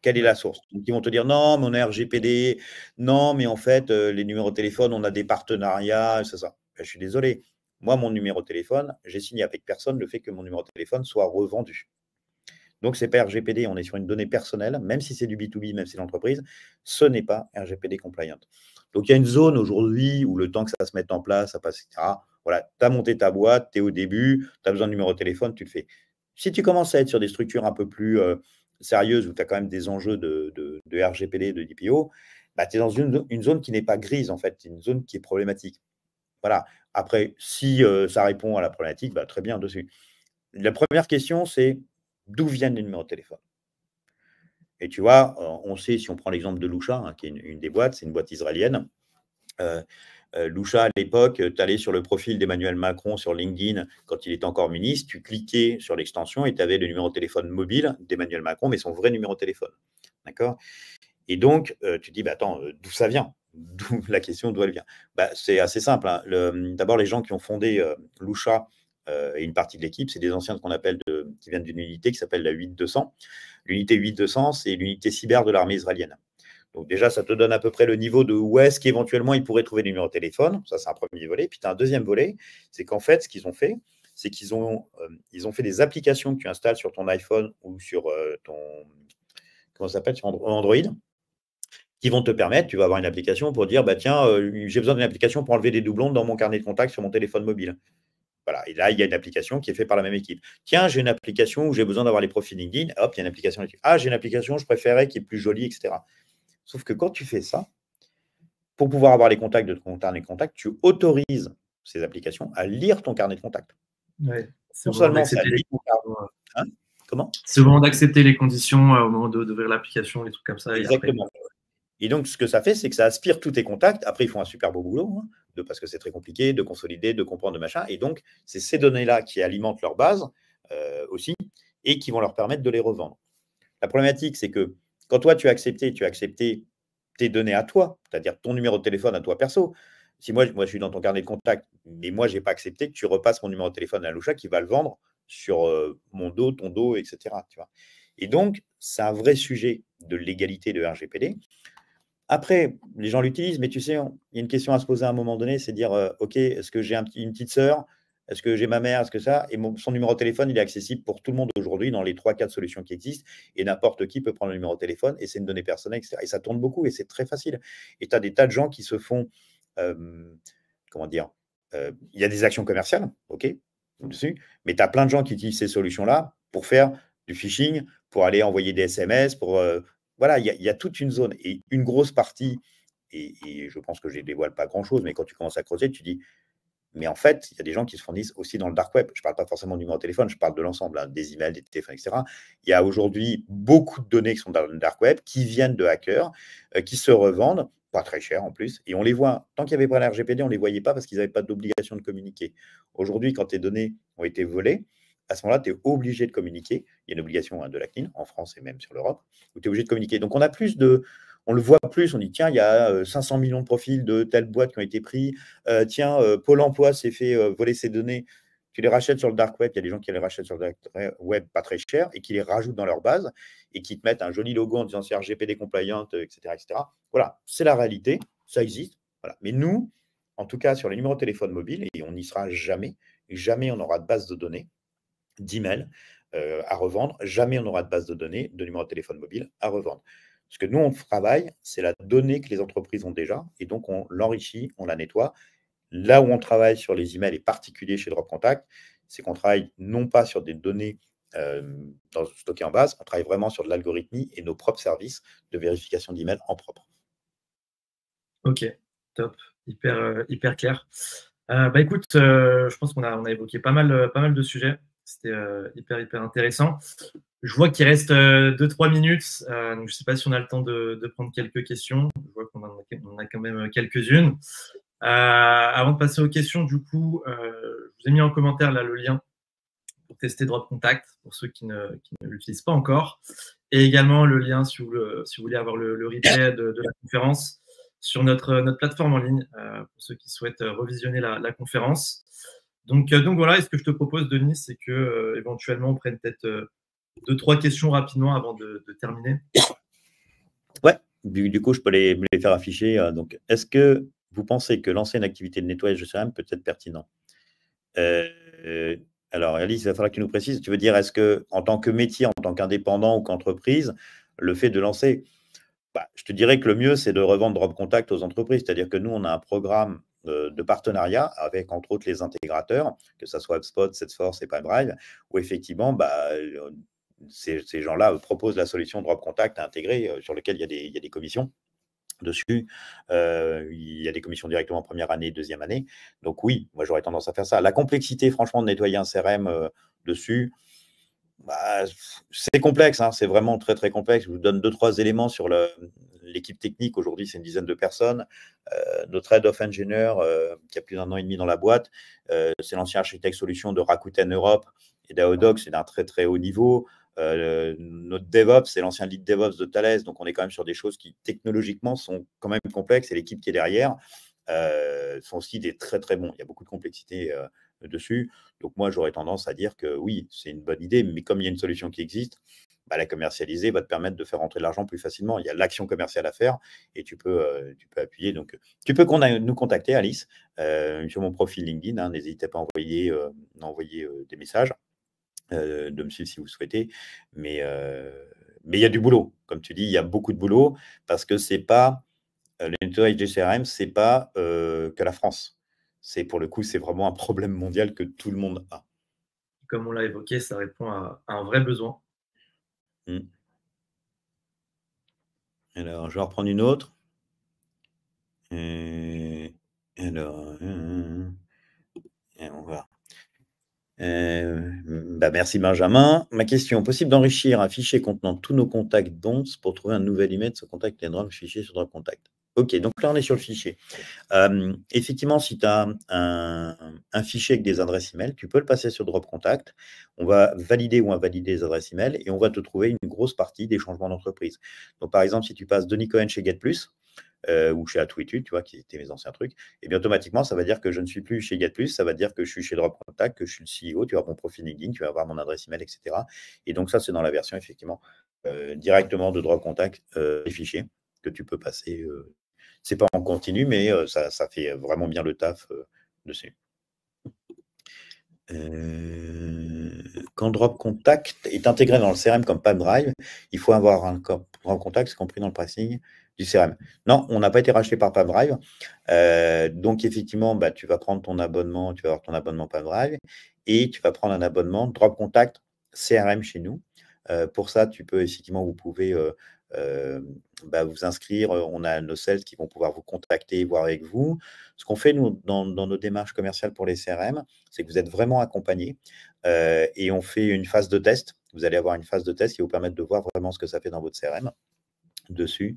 Quelle est Ouais. la source? Donc, ils vont te dire non, mais on est RGPD, non, mais en fait, les numéros de téléphone, on a des partenariats, c'est ça. Ben, je suis désolé. Moi, mon numéro de téléphone, j'ai signé avec personne le fait que mon numéro de téléphone soit revendu. Donc, ce n'est pas RGPD, on est sur une donnée personnelle, même si c'est du B2B, même si c'est l'entreprise, ce n'est pas RGPD compliant. Donc, il y a une zone aujourd'hui où le temps que ça se mette en place, ça passe, etc. Voilà, tu as monté ta boîte, tu es au début, tu as besoin de numéro de téléphone, tu le fais. Si tu commences à être sur des structures un peu plus sérieuses, où tu as quand même des enjeux de RGPD, de DPO, bah, tu es dans une zone qui n'est pas grise, en fait, une zone qui est problématique. Voilà. Après, si ça répond à la problématique, bah, très bien dessus. La première question, c'est d'où viennent les numéros de téléphone? Et tu vois, on sait, si on prend l'exemple de Lusha, hein, qui est une des boîtes, c'est une boîte israélienne. Lusha, à l'époque, tu allais sur le profil d'Emmanuel Macron sur LinkedIn quand il était encore ministre, tu cliquais sur l'extension et tu avais le numéro de téléphone mobile d'Emmanuel Macron, mais son vrai numéro de téléphone. D'accord? Et donc, tu te dis, bah, attends, d'où ça vient? D'où la question, d'où elle vient? Bah, c'est assez simple, hein. D'abord, les gens qui ont fondé Lusha et une partie de l'équipe, c'est des anciens qui viennent d'une unité qui s'appelle la 8200. L'unité 8200, c'est l'unité cyber de l'armée israélienne. Donc déjà, ça te donne à peu près le niveau de où est-ce qu'éventuellement ils pourraient trouver des numéros de téléphone. Ça, c'est un premier volet. Puis tu as un deuxième volet, c'est qu'en fait, ce qu'ils ont fait, c'est qu'ils ont fait des applications que tu installes sur ton iPhone ou sur ton, comment ça s'appelle, sur Android, qui vont te permettre, tu vas avoir une application pour dire, bah tiens, j'ai besoin d'une application pour enlever des doublons dans mon carnet de contacts sur mon téléphone mobile. Voilà. Et là, il y a une application qui est faite par la même équipe. Tiens, j'ai une application où j'ai besoin d'avoir les profils LinkedIn. Hop, il y a une application là-dessus. Ah, j'ai une application, je préférais qui est plus jolie, etc. Sauf que quand tu fais ça, pour pouvoir avoir les contacts de ton carnet de contacts, tu autorises ces applications à lire ton carnet de contacts. Ouais, c'est Non au moment seulement ça d'accepter les lit ton carnet. conditions, Hein, comment? c'est au moment d'accepter les conditions, au moment d'ouvrir l'application, les trucs comme ça. Et après, Exactement. Et donc, ce que ça fait, c'est que ça aspire tous tes contacts. Après, ils font un super beau boulot, hein, parce que c'est très compliqué de consolider, de comprendre, de machin. Et donc, c'est ces données-là qui alimentent leur base aussi et qui vont leur permettre de les revendre. La problématique, c'est que quand toi, tu as accepté tes données à toi, c'est-à-dire ton numéro de téléphone à toi perso. Si moi, je suis dans ton carnet de contact, mais moi, je n'ai pas accepté que tu repasses mon numéro de téléphone à Lusha qui va le vendre sur mon dos, ton dos, etc. Tu vois. Et donc, c'est un vrai sujet de légalité de RGPD. Après, les gens l'utilisent, mais tu sais, il y a une question à se poser à un moment donné, c'est dire, OK, est-ce que j'ai une petite sœur? Est-ce que j'ai ma mère? Est-ce que ça? Et son numéro de téléphone, il est accessible pour tout le monde aujourd'hui dans les 3-4 solutions qui existent. Et n'importe qui peut prendre le numéro de téléphone et c'est une donnée personnelle, etc. Et ça tourne beaucoup et c'est très facile. Et tu as des tas de gens qui se font, comment dire, il y a des actions commerciales, OK, dessus, mais tu as plein de gens qui utilisent ces solutions-là pour faire du phishing, pour aller envoyer des SMS, voilà, il y a toute une zone et une grosse partie, et je pense que je ne dévoile pas grand-chose, mais quand tu commences à creuser, tu dis, mais en fait, il y a des gens qui se fournissent aussi dans le dark web. Je ne parle pas forcément du numéro de téléphone, je parle de l'ensemble, hein, des emails, des téléphones, etc. Il y a aujourd'hui beaucoup de données qui sont dans le dark web, qui viennent de hackers, qui se revendent, pas très cher en plus, et on les voit. Tant qu'il n'y avait pas la RGPD, on ne les voyait pas parce qu'ils n'avaient pas d'obligation de communiquer. Aujourd'hui, quand tes données ont été volées, à ce moment-là, tu es obligé de communiquer. Il y a une obligation, hein, de la CNIL, en France et même sur l'Europe, où tu es obligé de communiquer. Donc, on le voit plus, on dit, tiens, il y a 500 millions de profils de telle boîte qui ont été pris. Tiens, Pôle emploi s'est fait voler ses données. Tu les rachètes sur le dark web. Il y a des gens qui les rachètent sur le dark web pas très cher et qui les rajoutent dans leur base et qui te mettent un joli logo en disant c'est RGPD compliant, etc., etc. Voilà, c'est la réalité. Ça existe. Voilà. Mais nous, en tout cas, sur les numéros de téléphone mobile, et on n'y sera jamais, jamais on aura de base de données, d'emails à revendre. Jamais on aura de base de données de numéro de téléphone mobile à revendre. Ce que nous, on travaille, c'est la donnée que les entreprises ont déjà, et donc on l'enrichit, on la nettoie. Là où on travaille sur les emails, et particulier chez Drop Contact, c'est qu'on travaille non pas sur des données stockées en base, on travaille vraiment sur de l'algorithmie et nos propres services de vérification d'emails en propre. Ok, top, hyper clair. Bah écoute, je pense qu'on a évoqué pas mal de sujets. C'était hyper intéressant. Je vois qu'il reste 2-3 minutes, donc je ne sais pas si on a le temps de prendre quelques questions. Je vois qu'on en a quand même quelques-unes. Avant de passer aux questions, du coup, je vous ai mis en commentaire là le lien pour tester Drop Contact pour ceux qui ne l'utilisent pas encore. Et également le lien si vous voulez avoir le replay de la conférence sur notre plateforme en ligne pour ceux qui souhaitent revisionner la conférence. Donc voilà, et ce que je te propose, Denis, c'est que éventuellement on prenne peut-être 2-3 questions rapidement avant de terminer. Ouais, du coup, je peux me les faire afficher. Donc, est-ce que vous pensez que lancer une activité de nettoyage de CRM peut être pertinent? Alors, Alice, il va falloir que tu nous précises. Tu veux dire, est-ce que en tant que métier, en tant qu'indépendant ou qu'entreprise, le fait de lancer… Je te dirais que le mieux, c'est de revendre Drop Contact aux entreprises. C'est-à-dire que nous, on a un programme de partenariat avec, entre autres, les intégrateurs, que ce soit HubSpot, Salesforce et Pipedrive, où effectivement, ces gens-là proposent la solution Drop Contact à intégrer, sur lequel il y a des commissions dessus. Il y a des commissions directement en première année, deuxième année. Donc oui, moi, j'aurais tendance à faire ça. La complexité, franchement, de nettoyer un CRM dessus, c'est complexe, hein, c'est vraiment très, très complexe. Je vous donne 2-3 éléments sur l'équipe technique. Aujourd'hui, c'est une dizaine de personnes. Notre Head of Engineer, qui a plus d'1 an et demi dans la boîte, c'est l'ancien architecte solution de Rakuten Europe et d'Aodog, c'est d'un très, très haut niveau. Notre DevOps, c'est l'ancien lead DevOps de Thales. Donc, on est quand même sur des choses qui, technologiquement, sont quand même complexes. Et l'équipe qui est derrière sont aussi des très, très bons. Il y a beaucoup de complexité dessus. Donc, moi, j'aurais tendance à dire que oui, c'est une bonne idée, mais comme il y a une solution qui existe, la commercialiser va te permettre de faire rentrer de l'argent plus facilement. Il y a l'action commerciale à faire et tu peux appuyer. Donc, tu peux nous contacter, Alice, sur mon profil LinkedIn. Hein, n'hésitez pas à envoyer des messages, de me suivre si vous souhaitez. Mais il y a du boulot. Comme tu dis, il y a beaucoup de boulot parce que c'est pas le nettoyage du CRM, c'est pas que la France. Pour le coup, c'est vraiment un problème mondial que tout le monde a. Comme on l'a évoqué, ça répond à un vrai besoin. Mm. Alors, je vais en reprendre une autre. Alors, et on va. Merci Benjamin. Ma question, possible d'enrichir un fichier contenant tous nos contacts dont pour trouver un nouvel email de ce contact et un fichier sur Drop Contact. Ok, donc là on est sur le fichier. Effectivement, si tu as un fichier avec des adresses email, tu peux le passer sur Drop Contact. On va valider ou invalider les adresses email et on va te trouver une grosse partie des changements d'entreprise. Donc, par exemple, si tu passes Denis Cohen chez GetPlus ou chez Atwitude, tu vois, qui étaient mes anciens trucs, et bien automatiquement, ça va dire que je ne suis plus chez GetPlus, ça va dire que je suis chez Drop Contact, que je suis le CEO, tu vas avoir mon profil LinkedIn, tu vas avoir mon adresse email, etc. Et donc, ça, c'est dans la version, effectivement, directement de Drop Contact, les fichiers que tu peux passer. C'est pas en continu, mais ça fait vraiment bien le taf dessus. Quand Drop Contact est intégré dans le CRM comme Pipedrive, il faut avoir un Drop Contact, c'est compris dans le pricing du CRM. Non, on n'a pas été racheté par Pipedrive. Donc, effectivement, tu vas prendre ton abonnement, tu vas avoir ton abonnement Pipedrive et tu vas prendre un abonnement Drop Contact CRM chez nous. Pour ça, vous pouvez vous inscrire. On a nos sales qui vont pouvoir vous contacter, voir avec vous. Ce qu'on fait, nous, dans nos démarches commerciales pour les CRM, c'est que vous êtes vraiment accompagné et on fait une phase de test. Vous allez avoir une phase de test qui va vous permettre de voir vraiment ce que ça fait dans votre CRM dessus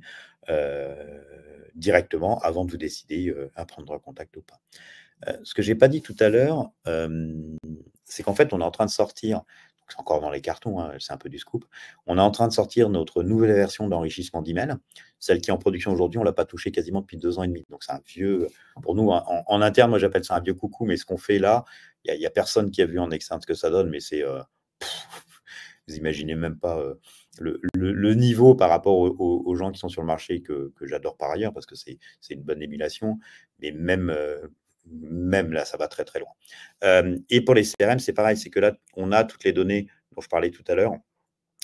directement avant de vous décider à prendre contact ou pas. Ce que je n'ai pas dit tout à l'heure, c'est qu'en fait, on est en train de sortir, c'est encore dans les cartons, hein, c'est un peu du scoop, on est en train de sortir notre nouvelle version d'enrichissement d'email. Celle qui est en production aujourd'hui, on ne l'a pas touchée quasiment depuis 2 ans et demi. Donc, c'est un vieux, pour nous, en interne, moi, j'appelle ça un vieux coucou, mais ce qu'on fait là, il n'y a personne qui a vu en externe ce que ça donne, mais c'est, vous imaginez même pas le niveau par rapport aux gens qui sont sur le marché que j'adore par ailleurs, parce que c'est une bonne émulation, mais même là, ça va très, très loin. Et pour les CRM, c'est pareil, c'est que là, on a toutes les données dont je parlais tout à l'heure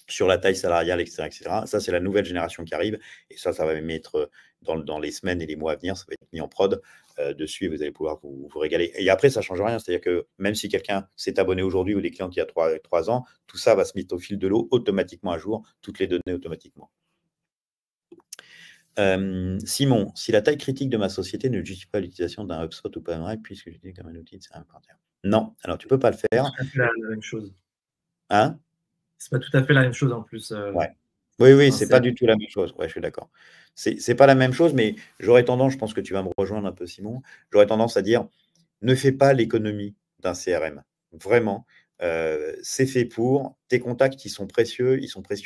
sur la taille salariale, etc., etc. Ça, c'est la nouvelle génération qui arrive. Et ça va mettre dans les semaines et les mois à venir, ça va être mis en prod dessus et vous allez pouvoir vous régaler. Et après, ça ne change rien. C'est-à-dire que même si quelqu'un s'est abonné aujourd'hui ou des clients qui a 3 ans, tout ça va se mettre au fil de l'eau automatiquement à jour, toutes les données automatiquement. Simon, si la taille critique de ma société ne justifie pas l'utilisation d'un HubSpot ou Pipedrive, puisque j'utilise comme un outil de CRM partenaire. Non, alors tu ne peux pas le faire. C'est la même chose. Hein? C'est pas tout à fait la même chose en plus. Ouais. Oui, c'est pas CRM. du tout la même chose. Ouais, je suis d'accord. C'est pas la même chose, mais j'aurais tendance, je pense que tu vas me rejoindre un peu, Simon, j'aurais tendance à dire, ne fais pas l'économie d'un CRM. Vraiment, c'est fait pour. Tes contacts, ils sont précieux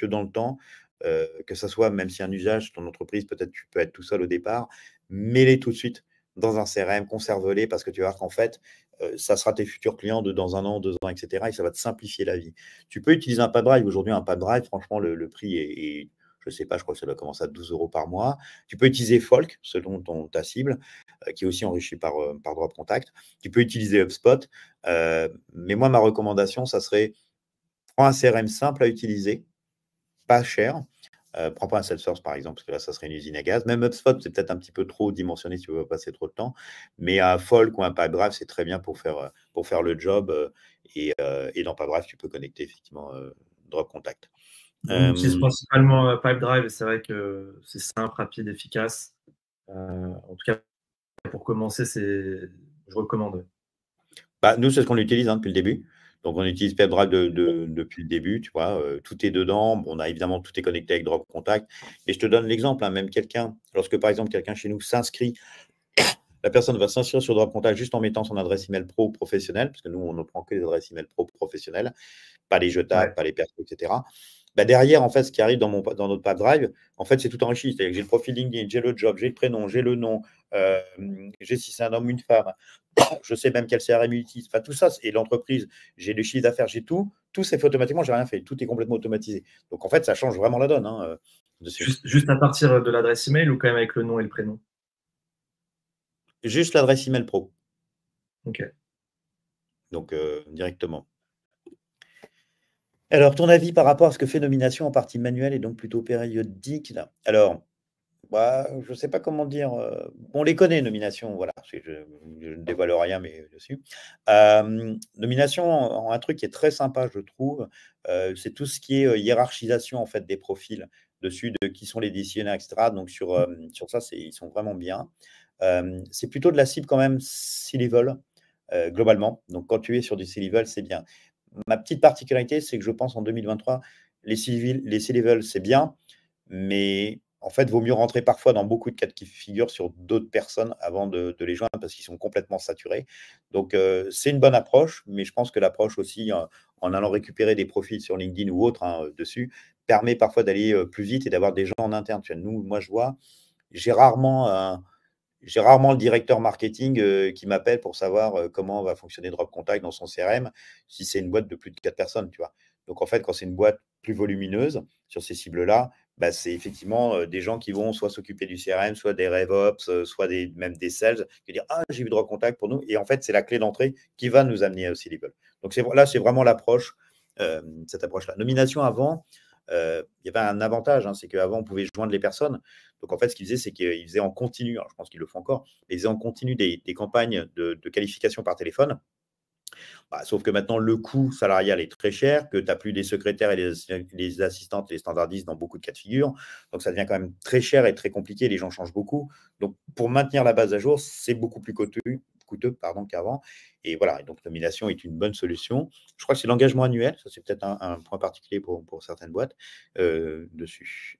dans le temps, que ça soit, même si un usage, ton entreprise, peut-être tu peux être tout seul au départ, mets-les tout de suite dans un CRM, conserve-les, parce que tu vas voir qu'en fait, ça sera tes futurs clients dans 1 an, 2 ans, etc. Et ça va te simplifier la vie. Tu peux utiliser un Pipedrive. Aujourd'hui, un Pipedrive, franchement, le prix est je ne sais pas, je crois que ça doit commencer à 12 € par mois. Tu peux utiliser Folk, selon ta cible, qui est aussi enrichi par Drop Contact. Tu peux utiliser HubSpot. Mais moi, ma recommandation, ça serait prends un CRM simple à utiliser, pas cher, Prends pas un Salesforce, par exemple, parce que là, ça serait une usine à gaz. Même HubSpot, c'est peut-être un petit peu trop dimensionné si tu veux passer trop de temps. Mais un Folk ou un Pipedrive, c'est très bien pour faire le job. Et dans Pipedrive, tu peux connecter effectivement Drop Contact. On utilise principalement Pipedrive et c'est vrai que c'est simple, rapide, efficace. En tout cas, pour commencer, je recommande. Bah, nous, c'est ce qu'on utilise depuis le début. Donc, on utilise Pipedrive depuis le début, tu vois. Tout est dedans. Bon, on a évidemment, tout est connecté avec Drop Contact. Et je te donne l'exemple, hein, même quelqu'un, lorsque par exemple, quelqu'un chez nous s'inscrit, la personne va s'inscrire sur Drop Contact juste en mettant son adresse email pro professionnelle, parce que nous, on ne prend que les adresses email pro professionnelles, pas les jetables, Ouais. pas les persos, etc. Bah, derrière, en fait, ce qui arrive dans notre Pipedrive, en fait, c'est tout enrichi. C'est-à-dire que j'ai le profil LinkedIn, j'ai le job, j'ai le prénom, j'ai le nom, j'ai si c'est un homme ou une femme, je sais même quel CRM il utilise. Enfin, tout ça, et l'entreprise, j'ai le chiffre d'affaires, j'ai tout. Tout s'est fait automatiquement, j'ai rien fait. Tout est complètement automatisé. Donc, en fait, ça change vraiment la donne dessus. Juste à partir de l'adresse email ou quand même avec le nom et le prénom? Juste l'adresse email pro. Ok. Donc, directement. Alors, ton avis par rapport à ce que fait Nomination en partie manuelle et donc plutôt périodique là. Alors, bah, je ne sais pas comment dire. On les connaît, Nomination, voilà. Je ne dévoile rien, mais dessus. Nomination, un truc qui est très sympa, je trouve, c'est tout ce qui est hiérarchisation en fait des profils dessus, de qui sont les décisionnaires, etc. Donc sur ça, ils sont vraiment bien. C'est plutôt de la cible quand même C-level, globalement. Donc quand tu es sur du C-level, c'est bien. Ma petite particularité, c'est que je pense en 2023, les C-level, c'est bien, mais en fait, il vaut mieux rentrer parfois dans beaucoup de cas de figure sur d'autres personnes avant de les joindre parce qu'ils sont complètement saturés. Donc, c'est une bonne approche, mais je pense que l'approche aussi, en allant récupérer des profils sur LinkedIn ou autre dessus, permet parfois d'aller plus vite et d'avoir des gens en interne. Tu vois, moi, je vois, j'ai rarement le directeur marketing qui m'appelle pour savoir comment va fonctionner Drop Contact dans son CRM si c'est une boîte de plus de 4 personnes, tu vois. Donc, en fait, quand c'est une boîte plus volumineuse sur ces cibles-là, bah, c'est effectivement des gens qui vont soit s'occuper du CRM, soit des RevOps, soit même des sales, qui vont dire ah, j'ai vu Drop Contact pour nous. Et en fait, c'est la clé d'entrée qui va nous amener à C-Level. Donc, là, c'est vraiment l'approche, cette approche-là. Nomination avant, il y avait un avantage, c'est qu'avant, on pouvait joindre les personnes. Donc, en fait, ce qu'ils faisaient, c'est qu'ils faisaient en continu, alors je pense qu'ils le font encore, mais ils faisaient en continu des campagnes de qualification par téléphone. Bah, sauf que maintenant, le coût salarial est très cher, que tu n'as plus des secrétaires et les assistantes, les standardistes dans beaucoup de cas de figure. Donc, ça devient quand même très cher et très compliqué. Les gens changent beaucoup. Donc, pour maintenir la base à jour, c'est beaucoup plus coûteux qu'avant. Et voilà, donc nomination est une bonne solution. Je crois que c'est l'engagement annuel. Ça, c'est peut-être un point particulier pour certaines boîtes dessus.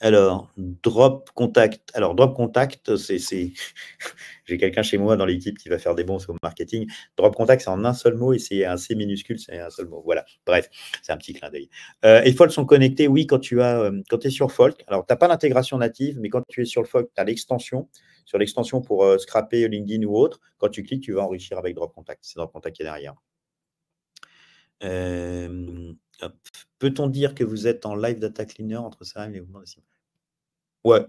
Alors, Drop Contact. Alors, Drop Contact, j'ai quelqu'un chez moi dans l'équipe qui va faire des bons au marketing. Drop Contact, c'est en un seul mot et c'est un C minuscule, c'est un seul mot. Voilà, bref, c'est un petit clin d'œil. Et Folk sont connectés, oui, quand tu es sur Folk. Alors, tu n'as pas l'intégration native, mais quand tu es sur le Folk, tu as l'extension. Sur l'extension pour scraper LinkedIn ou autre, quand tu cliques, tu vas enrichir avec Drop Contact. C'est Drop Contact qui est derrière. Peut-on dire que vous êtes en live data cleaner entre ça et les mouvements de cible? Ouais,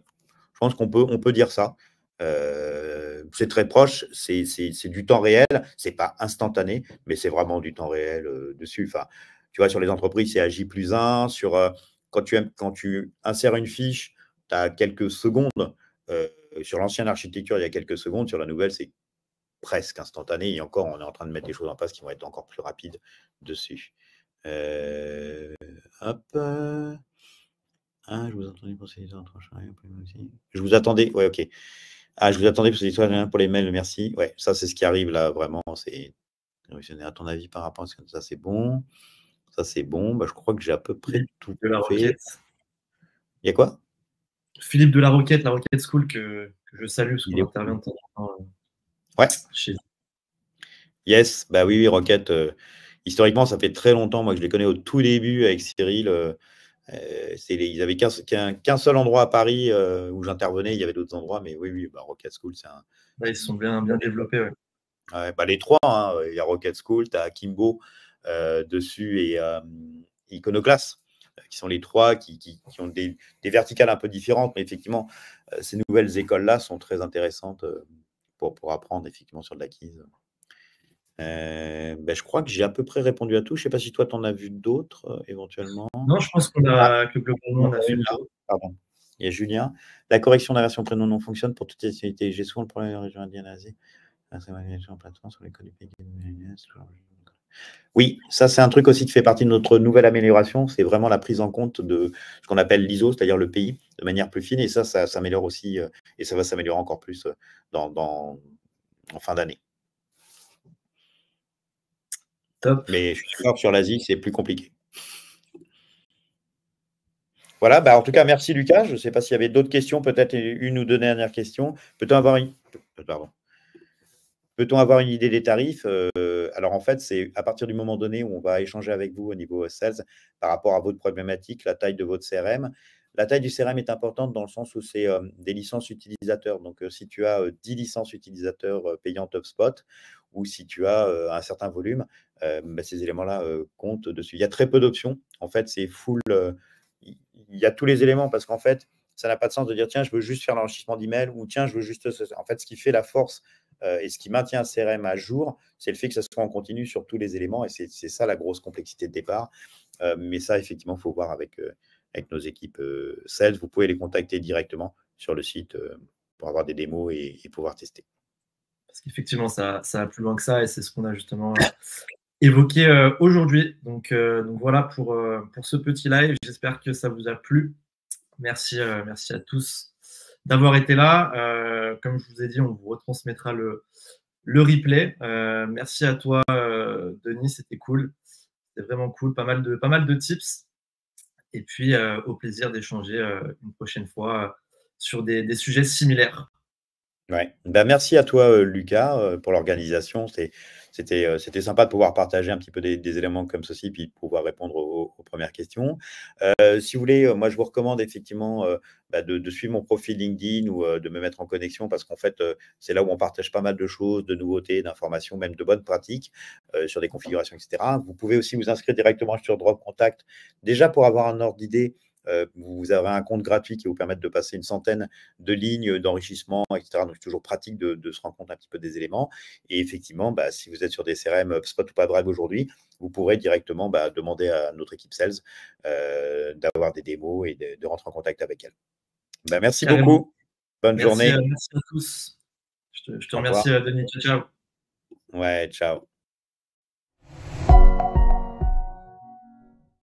je pense on peut dire ça. C'est très proche, c'est du temps réel, c'est pas instantané, mais c'est vraiment du temps réel dessus. Enfin, tu vois, sur les entreprises, c'est à J+1. Quand tu insères une fiche, tu as quelques secondes. Sur l'ancienne architecture, il y a quelques secondes. Sur la nouvelle, c'est presque instantané. Et encore, on est en train de mettre des choses en place qui vont être encore plus rapides dessus. Hop. Ah, je vous attendais pour ces histoires aussi. Je vous attendais, ouais, ok. Ah, je vous attendais pour ces histoires pour les mails, merci. Ouais, ça, c'est ce qui arrive là, vraiment. C'est révolutionnaire. À ton avis, par rapport à ce que ça, c'est bon. Ça, c'est bon. Bah, je crois que j'ai à peu près Philippe tout de la fait. Roquette. Il y a quoi? Philippe de la Roquette School, que je salue parce Il qu'on est intervient où? de temps en temps Ouais, chez yes. Bah oui, oui, Rocket. Historiquement, ça fait très longtemps, moi, que je les connais au tout début avec Cyril. Ils n'avaient qu'un seul endroit à Paris où j'intervenais. Il y avait d'autres endroits, mais oui, oui, bah, Rocket School, c'est un. Là, ils sont bien développés. Ouais. Ouais, bah, les trois, il y a Rocket School, tu as Kimbo dessus et Iconoclast, qui sont les trois qui ont des verticales un peu différentes, mais effectivement, ces nouvelles écoles-là sont très intéressantes pour apprendre effectivement sur de l'acquise. Je crois que j'ai à peu près répondu à tout. Je ne sais pas si toi, tu en as vu d'autres éventuellement. Non, je pense Ah, que globalement, on a encore fait une le là. tour. Pardon. Il y a Julien. La correction d'inversion prénom non fonctionne pour toute nationalité. J'ai souvent le problème en région indienne Asie. En plateforme sur les codes du pays. Oui, ça c'est un truc aussi qui fait partie de notre nouvelle amélioration. C'est vraiment la prise en compte de ce qu'on appelle l'ISO, c'est-à-dire le pays, de manière plus fine. Et ça s'améliore aussi et ça va s'améliorer encore plus en fin d'année. Top. Mais je suis d'accord, sur l'Asie, c'est plus compliqué. Voilà, en tout cas, merci Lucas. Je ne sais pas s'il y avait d'autres questions, peut-être une ou deux dernières questions. Peut-on avoir une idée des tarifs? Alors en fait, c'est à partir du moment donné où on va échanger avec vous au niveau sales par rapport à votre problématique, la taille de votre CRM. La taille du CRM est importante dans le sens où c'est des licences utilisateurs. Donc, si tu as 10 licences utilisateurs payantes HubSpot ou si tu as un certain volume, ces éléments-là comptent dessus. Il y a très peu d'options. En fait, c'est full. Il y a tous les éléments parce qu'en fait, ça n'a pas de sens de dire tiens, je veux juste faire l'enregistrement d'email ou tiens, je veux juste. En fait, ce qui fait la force et ce qui maintient un CRM à jour, c'est le fait que ça soit en continu sur tous les éléments et c'est ça la grosse complexité de départ. Mais ça, effectivement, il faut voir avec nos équipes sales. Vous pouvez les contacter directement sur le site pour avoir des démos et pouvoir tester. Parce qu'effectivement, ça va plus loin que ça et c'est ce qu'on a justement évoqué aujourd'hui. Donc voilà pour ce petit live. J'espère que ça vous a plu. Merci à tous d'avoir été là. Comme je vous ai dit, on vous retransmettra le replay. Merci à toi, Denis, c'était cool. C'était vraiment cool. Pas mal de tips. Et puis, au plaisir d'échanger une prochaine fois sur des sujets similaires. Ouais. Merci à toi, Lucas, pour l'organisation. C'était sympa de pouvoir partager un petit peu des éléments comme ceci, puis de pouvoir répondre aux premières questions. Si vous voulez, moi, je vous recommande effectivement de suivre mon profil LinkedIn ou de me mettre en connexion parce qu'en fait, c'est là où on partage pas mal de choses, de nouveautés, d'informations, même de bonnes pratiques sur des configurations, etc. Vous pouvez aussi vous inscrire directement sur Drop Contact, déjà pour avoir un ordre d'idée. Vous avez un compte gratuit qui vous permet de passer une centaine de lignes d'enrichissement, etc. Donc, c'est toujours pratique de se rendre compte un petit peu des éléments. Et effectivement, si vous êtes sur des CRM HubSpot ou PassDrive aujourd'hui, vous pourrez directement demander à notre équipe sales d'avoir des démos et de rentrer en contact avec elle. Merci Carrément. beaucoup. Bonne Merci journée. à tous. Je te Au remercie, revoir. Denis. Ciao, ciao. Ouais, ciao.